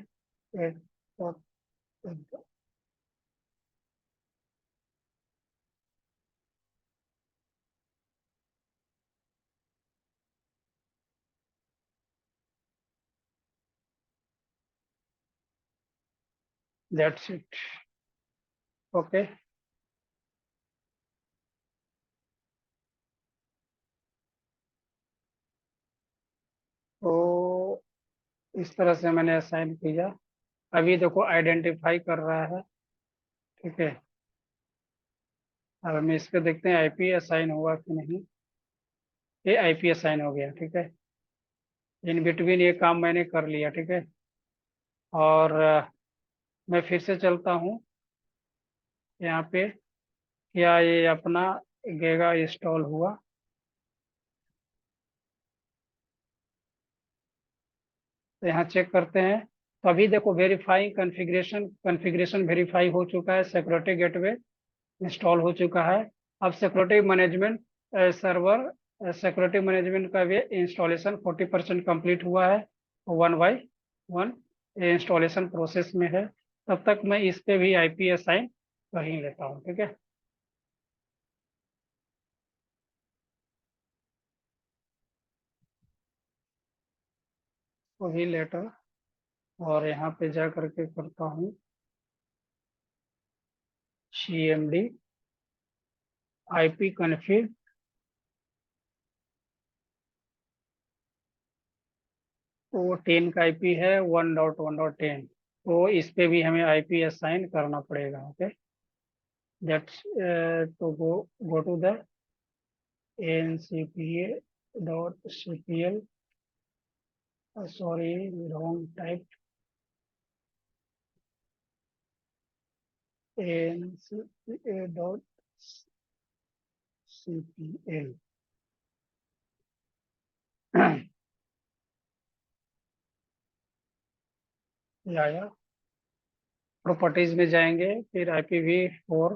that's it. ओके, तो इस तरह से मैंने असाइन किया। अभी देखो आइडेंटिफाई कर रहा है। ठीक है, अब हम इस पे देखते हैं आईपी असाइन हुआ कि नहीं। ये आईपी असाइन हो गया, ठीक है। इन बिटवीन ये काम मैंने कर लिया, ठीक है। और मैं फिर से चलता हूँ यहाँ पे। क्या ये अपना गेगा इंस्टॉल हुआ? तो यहाँ चेक करते हैं। तो अभी देखो वेरीफाई कॉन्फ़िगरेशन, कॉन्फ़िगरेशन वेरीफाई हो चुका है, सिक्योरिटी गेटवे इंस्टॉल हो चुका है। अब security management server, security management का भी इंस्टॉलेशन 40% कंप्लीट हुआ है। वन बाई वन ये इंस्टॉलेशन प्रोसेस में है। तब तक मैं इस पे भी आईपी असाइन कर ही लेता हूँ, ठीक है। वही लेटर, और यहाँ पे जा करके करता हूँ cmd IP कॉन्फ़िग। तो 10 का आईपी है 1.1.10। तो इस पे भी हमें आईपी असाइन करना पड़ेगा, ओके। दैट्स तो go to the ncpa.cpl, sorry wrong type, ncpa.cpl। या प्रॉपर्टीज में जाएंगे, फिर IPv4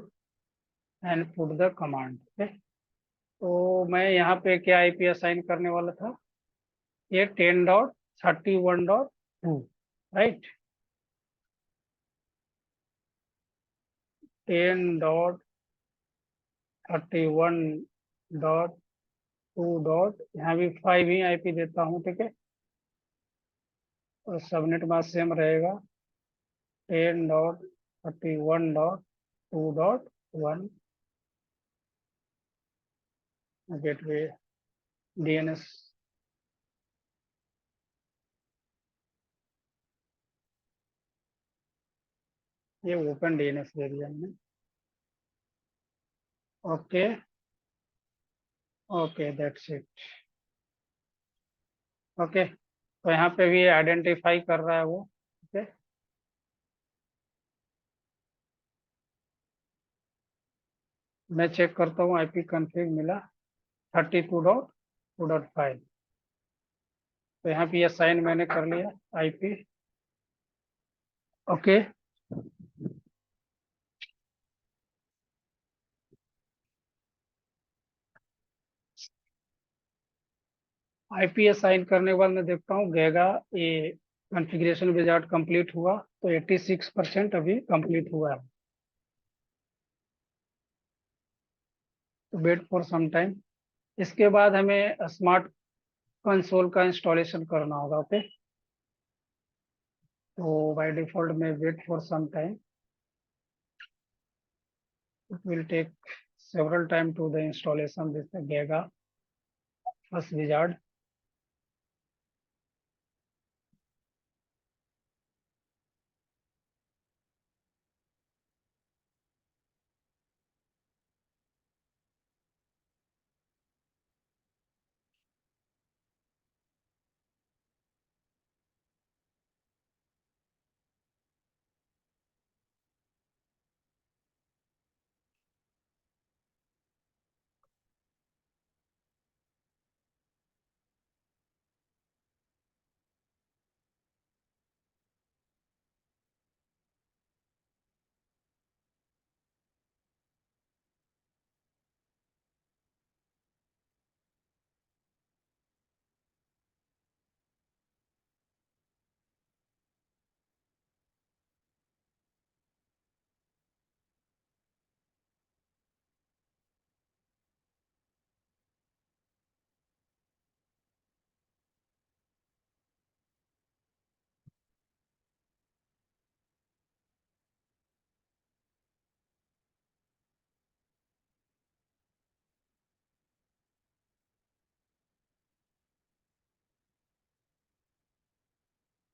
and put the command, okay. तो मैं यहाँ पे क्या आईपी असाइन करने वाला था? ये 10.31.2, राइट। 10.31.2 यहाँ भी 5 ही आईपी देता हूँ, ठीक है। और सबनेट मास्क सेम रहेगा 10.31.2.1 गेटवे डीएनएस। ये ओपन डीएनएस दे दिया मैंने, okay. Okay that's it, okay. तो यहाँ पे भी आइडेंटिफाई कर रहा है वो, ओके। मैं चेक करता हूँ आईपी कॉन्फ़िग मिला 32.2.5। तो यहाँ पे ये साइन मैंने कर लिया आईपी, ओके। आईपी असाइन करने के बाद मैं देखता हूँ गएगा ये कॉन्फ़िगरेशन विजार्ड कंप्लीट हुआ, तो 86% अभी कंप्लीट हुआ है। तो वेट फॉर सम टाइम। इसके बाद हमें स्मार्ट कंसोल का इंस्टॉलेशन करना होगा, ओके। तो बाय डिफॉल्ट में wait for some time, it will take several time to the installation this Gega first wizard।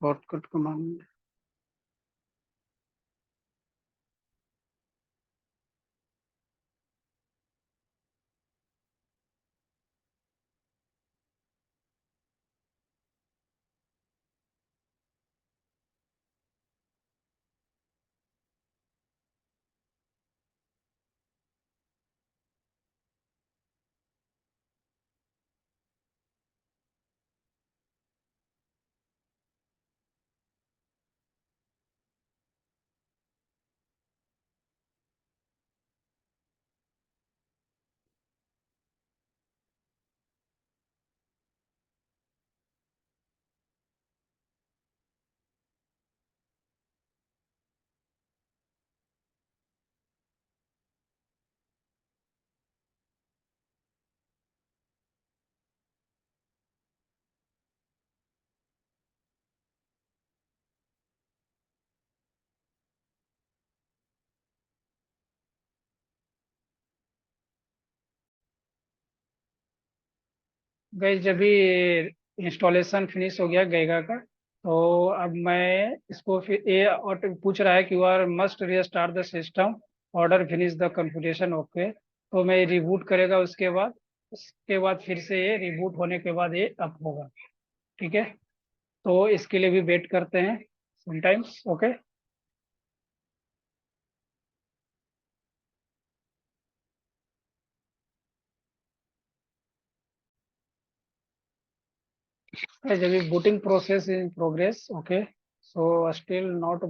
Shortcut command, guys जब भी इंस्टॉलेशन फिनिश हो गया गएगा का, तो अब मैं इसको फिर ये और पूछ रहा है कि you are must restart the system, order finish the configuration, okay. तो मैं रिबूट करेगा, उसके बाद फिर से ये रिबूट होने के बाद ये अप होगा। ठीक है, तो इसके लिए भी वेट करते हैं समटाइम्स, ओके। जब booting process in progress, okay, so still not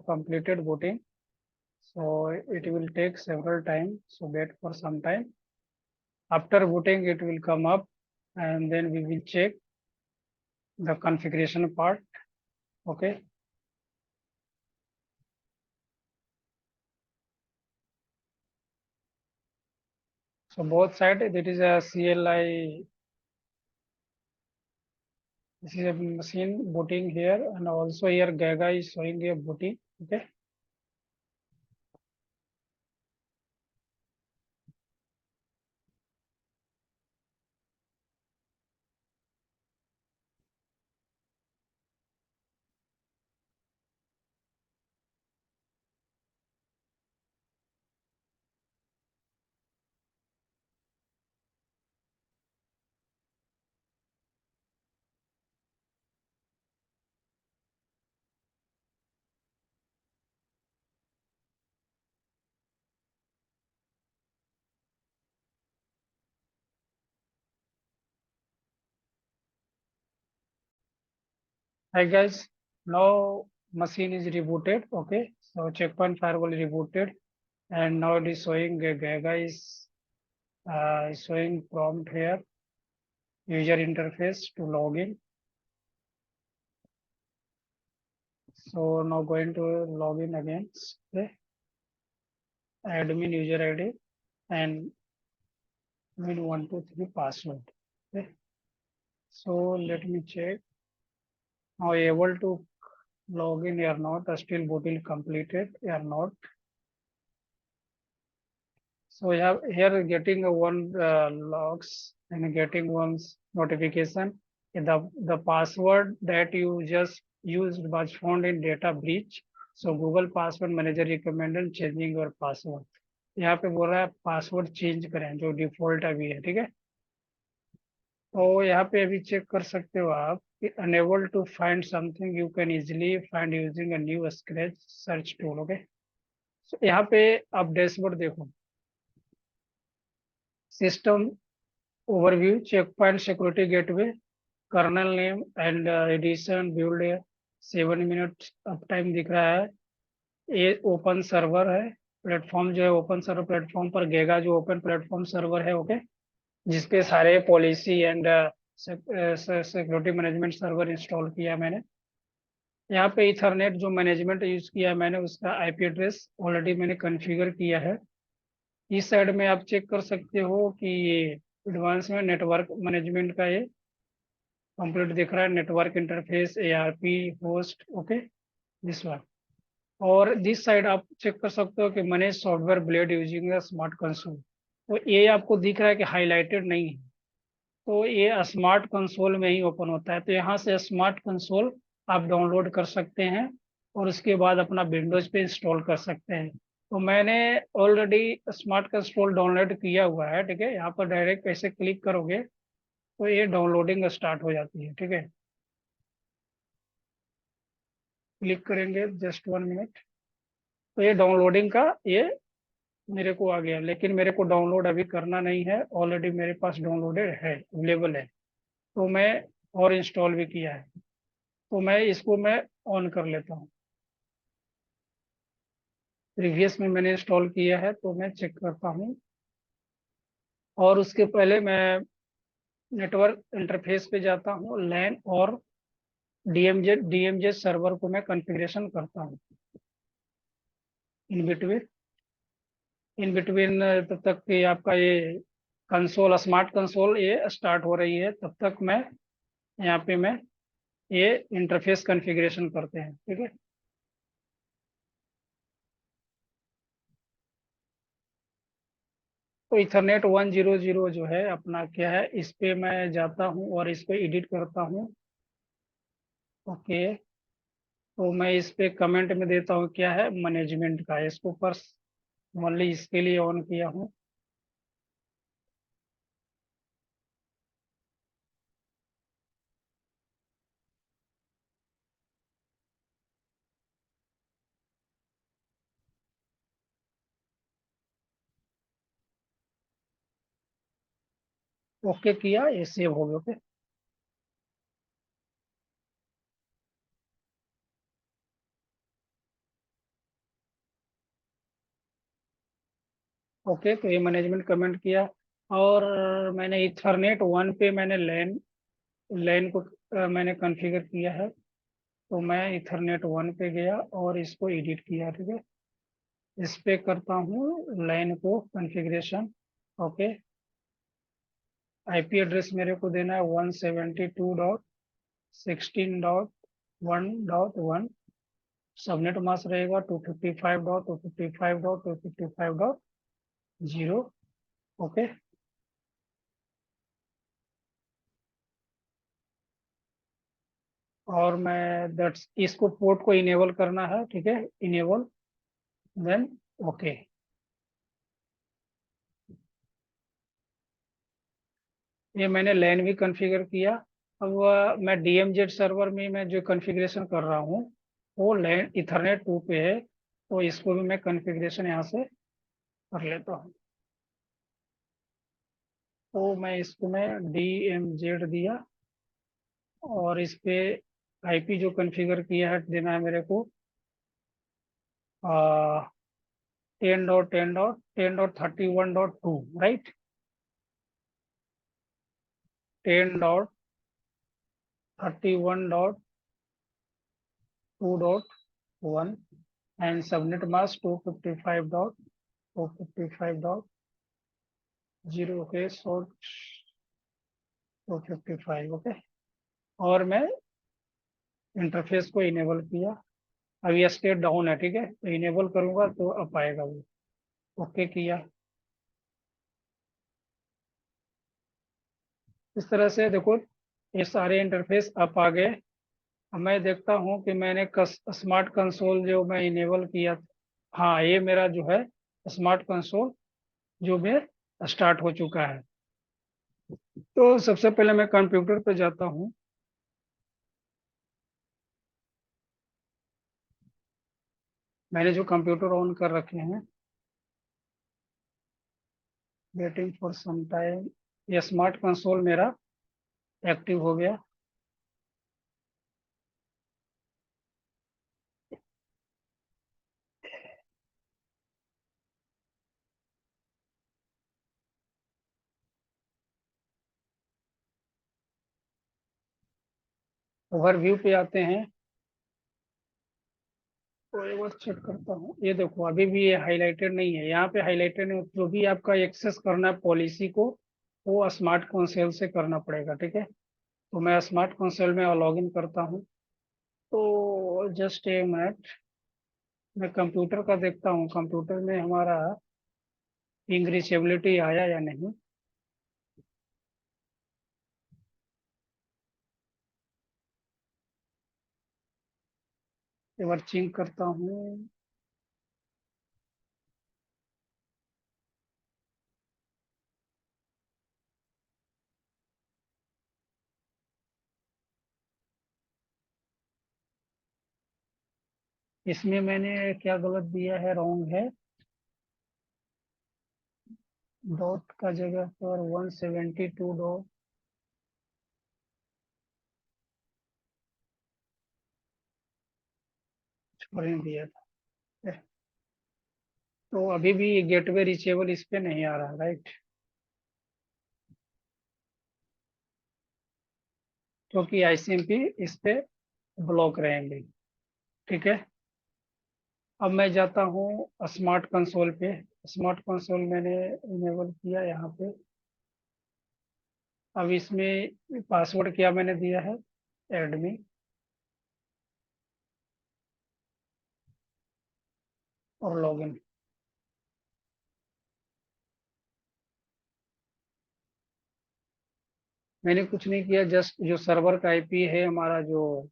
completed booting, so it will take several time, so wait for some time. After booting it will come up, and then we will check the configuration part, okay. So both side, that is a CLI, this is a machine booting here, and also here Gaga is showing a booting, okay. Hi guys, now machine is rebooted, okay. So checkpoint firewall is rebooted, and now it is showing Gaga is showing prompt here, user interface to login. So now going to login again, okay. Admin user ID and admin 123 password, okay. So let me check now able to log in or not, still booting completed or not. So we have here getting a one logs and getting one's notification. The password that you just used was found in data breach. So Google Password Manager recommended changing your password. यहाँ पे बोल रहा है password change करें जो default अभी है, ठीक है। तो यहाँ पे अभी चेक कर सकते हो आप कि unable to find something you can easily find using a new scratch search tool, okay. यहाँ पे आप डैशबोर्ड देखो, system overview, checkpoint security gateway, kernel name and edition build है, 7 मिनट अप टाइम दिख रहा है। ये ओपन सर्वर है, प्लेटफॉर्म जो है ओपन सर्वर प्लेटफॉर्म पर गेगा जो ओपन प्लेटफॉर्म सर्वर है, ओके, जिसके सारे policy and security management server install किया है मैंने। यहाँ पे इथरनेट जो मैनेजमेंट यूज किया है मैंने, उसका आईपी एड्रेस ऑलरेडी मैंने कॉन्फ़िगर किया है। इस साइड में आप चेक कर सकते हो कि ये एडवांस में नेटवर्क मैनेजमेंट का ये कंप्लीट दिख रहा है, network interface ARP host, okay, this one. और दिस साइड आप चेक कर सकते हो कि मैंने software blade using smart console, तो ये आपको दिख रहा है कि हाईलाइटेड नहीं है, तो ये स्मार्ट कंसोल में ही ओपन होता है। तो यहाँ से स्मार्ट कंसोल आप डाउनलोड कर सकते हैं और उसके बाद अपना विंडोज पे इंस्टॉल कर सकते हैं। तो मैंने ऑलरेडी स्मार्ट कंसोल डाउनलोड किया हुआ है, ठीक है। यहाँ पर डायरेक्ट ऐसे क्लिक करोगे तो ये डाउनलोडिंग स्टार्ट हो जाती है, ठीक है। क्लिक करेंगे जस्ट 1 मिनट, तो ये डाउनलोडिंग का ये मेरे को आ गया, लेकिन मेरे को डाउनलोड अभी करना नहीं है, ऑलरेडी मेरे पास डाउनलोडेड है, अवेलेबल है। तो मैं और इंस्टॉल भी किया है, तो मैं इसको मैं ऑन कर लेता हूँ। प्रीवियस में मैंने इंस्टॉल किया है, तो मैं चेक करता हूँ। और उसके पहले मैं नेटवर्क इंटरफेस पे जाता हूँ, लैन और डीएमजे सर्वर को मैं कॉन्फ़िगरेशन करता हूँ। इन बिटवीन तब तक कि आपका ये कंसोल स्मार्ट कंसोल ये स्टार्ट हो रही है, तब तक मैं यहाँ पे मैं ये इंटरफेस कॉन्फ़िगरेशन करते हैं, ठीक है। तो इथरनेट 100 जो है अपना क्या है, इस पे मैं जाता हूँ और इसको एडिट करता हूँ। ओके, तो मैं इस पे कमेंट में देता हूँ क्या है, मैनेजमेंट का, इसको ओनली इसके लिए ऑन किया हूँ। ओके किया, ये सेव हो गया। ओके। ओके, तो ये मैनेजमेंट कमेंट किया। और मैंने इथरनेट 1 पे मैंने लैन लैन को मैंने कॉन्फ़िगर किया है। तो मैं इथरनेट 1 पे गया और इसको एडिट किया, ठीक है। इस पे करता हूँ लैन को कॉन्फ़िगरेशन। ओके, आईपी एड्रेस मेरे को देना है 172.16.1.1। सबनेट मास्क रहेगा 255.255.255.0। ओके, और मैं दैट्स इसको पोर्ट को इनेबल करना है, ठीक है, इनेबल, देन ओके। ये मैंने लैन भी कॉन्फ़िगर किया। अब मैं डीएमजेड सर्वर में मैं जो कॉन्फ़िगरेशन कर रहा हूँ वो लैन इथरनेट 2 पे है, तो इसको भी मैं कॉन्फ़िगरेशन यहाँ से कर लेता हूँ। तो मैं इसको मैं डीएमजेड दिया और इस पे आईपी जो कॉन्फ़िगर किया है देना है मेरे को 10.10.10.31.2, right. 10.31.2.1 and subnet mask 255.255.0। Okay, so 255। Okay, और मैं इंटरफेस को इनेबल किया। अब ये स्टेट डाउन है, ठीक है, तो इनेबल करूंगा तो अप आएगा वो। ओके किया। इस तरह से देखो ये सारे इंटरफेस अप आ गए। अब मैं देखता हूँ कि मैंने स्मार्ट कंसोल जो मैं इनेबल किया था, हाँ ये मेरा जो है स्मार्ट कंसोल जो मैं स्टार्ट हो चुका है। तो सबसे पहले मैं कंप्यूटर पे जाता हूँ। मैंने जो कंप्यूटर ऑन कर रखे हैं, वेटिंग फॉर सम टाइम, ये स्मार्ट कंसोल मेरा एक्टिव हो गया। ओवरव्यू पे आते हैं, तो एक बार चेक करता हूँ। ये देखो अभी भी ये हाईलाइटेड नहीं है, यहाँ पे हाईलाइटेड नहीं, जो भी आपका एक्सेस करना है पॉलिसी को वो स्मार्ट कंसोल से करना पड़ेगा, ठीक है। तो मैं स्मार्ट कंसोल में लॉग इन करता हूँ। तो जस्ट ए मिनट, मैं कंप्यूटर का देखता हूँ कंप्यूटर में हमारा पिंग रीचेबिलिटी आया या नहीं। एक बार चेक करता हूँ। इसमें मैंने क्या गलत दिया है, रॉन्ग है। डॉट का जगह पर 172 छोड़ने दिया था। तो अभी भी गेटवे रीचेबल इस पे नहीं आ रहा, राइट, क्योंकि आईसीएमपी इस पे ब्लॉक रहेंगे, ठीक है। अब मैं जाता हूँ स्मार्ट कंसोल पे। स्मार्ट कंसोल मैंने इनेबल किया यहाँ पे। अब इसमें पासवर्ड क्या मैंने दिया है, एडमी, और लॉगिन। मैंने कुछ नहीं किया, जस्ट जो सर्वर का आईपी है हमारा, जो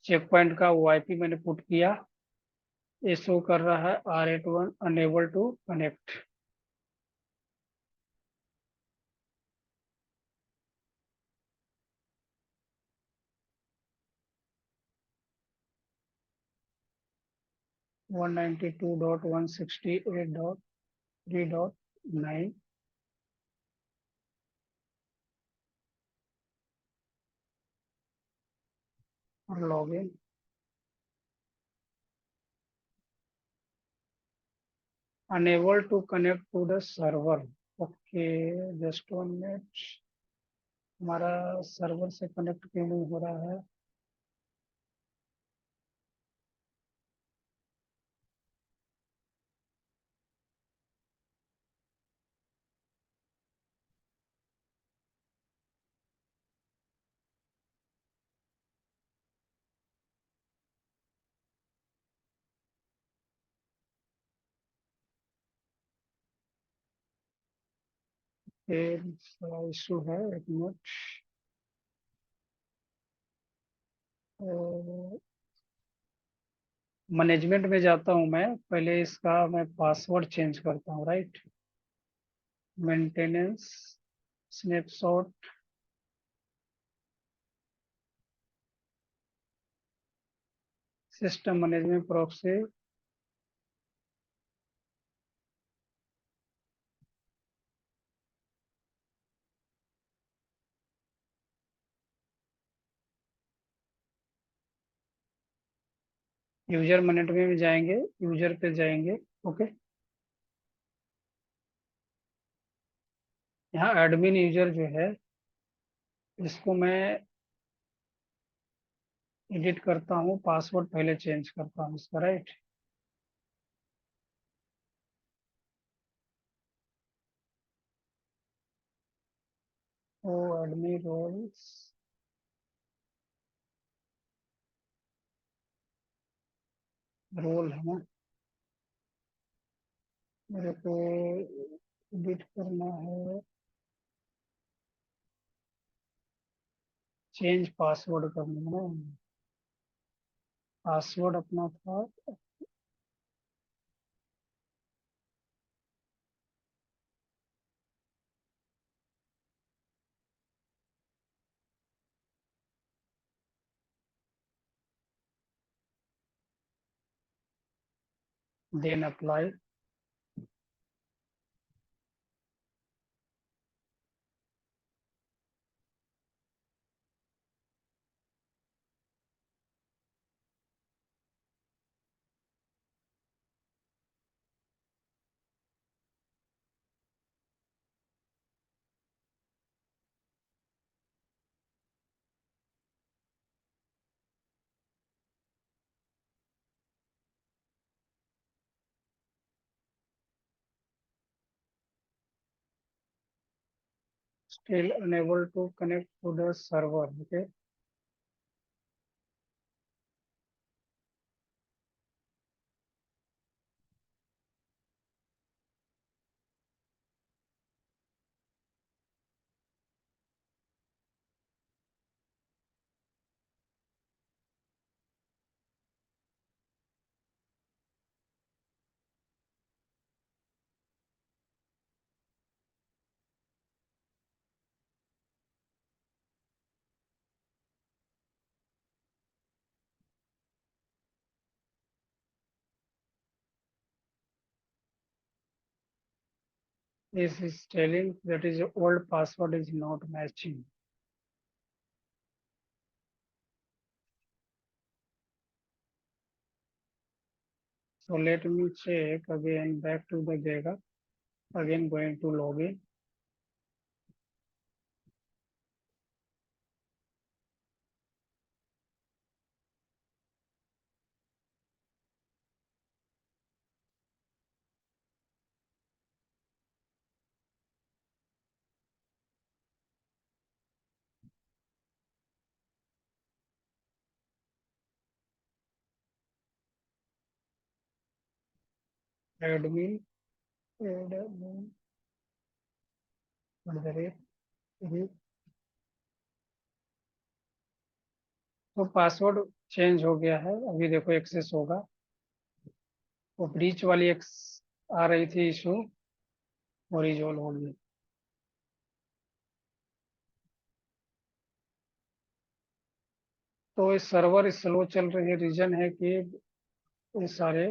चेक पॉइंट का, वो आईपी मैंने पुट किया। ये शो कर रहा है R81 अनेबल टू कनेक्ट। 192.168.3.9। और login. Unable to connect to the server. Okay, just 1 minute. हमारा सर्वर से कनेक्ट क्यों नहीं हो रहा है? ये इशू है, 1 मिनट। मैनेजमेंट में जाता हूँ मैं, पहले इसका मैं पासवर्ड चेंज करता हूँ, right. Maintenance, snapshot, system management proxy, user management में जाएंगे, यूजर पे जाएंगे। ओके, यहाँ एडमिन यूजर जो है, इसको मैं एडिट करता हूँ, पासवर्ड पहले चेंज करता हूँ इसका, राइट। ओ एडमिन रोल्स, रोल है ना, मेरे को एडिट करना है, चेंज पासवर्ड करना है। पासवर्ड अपना था, then apply. Still unable to connect to the server. Okay, this is telling that is old password is not matching. So let me check again, back to the Gega. Again going to login. Admin, admin, what is the rate? हम्म, तो password change हो गया है, अभी देखो access होगा। वो breach वाली एक आ रही थी इशू, वो रिजॉल्व हो गई। तो ये सर्वर स्लो चल रही है, रीजन है कि ये सारे,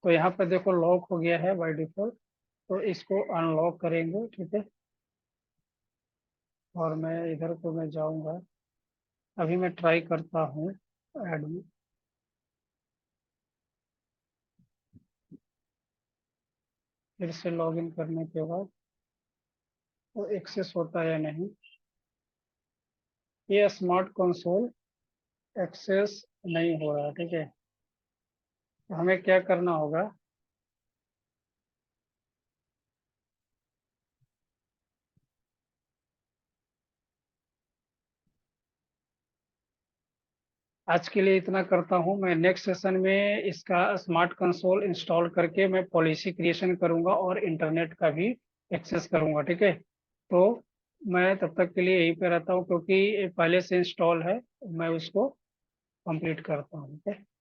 तो यहाँ पे देखो लॉक हो गया है बाय डिफॉल्ट। तो इसको अनलॉक करेंगे, ठीक है। और मैं इधर को मैं जाऊंगा, अभी मैं ट्राई करता हूँ ऐड में, फिर से लॉगिन करने के बाद वो एक्सेस होता है या नहीं। ये स्मार्ट कंसोल एक्सेस नहीं हो रहा, ठीक है। तो हमें क्या करना होगा, आज के लिए इतना करता हूँ। मैं नेक्स्ट सेशन में इसका स्मार्ट कंसोल इंस्टॉल करके मैं पॉलिसी क्रिएशन करूंगा और इंटरनेट का भी एक्सेस करूंगा, ठीक है। तो मैं तब तक के लिए यहीं पे रहता हूँ, क्योंकि ये पहले से इंस्टॉल है। मैं उसको कंप्लीट करता हूँ, ठीक है।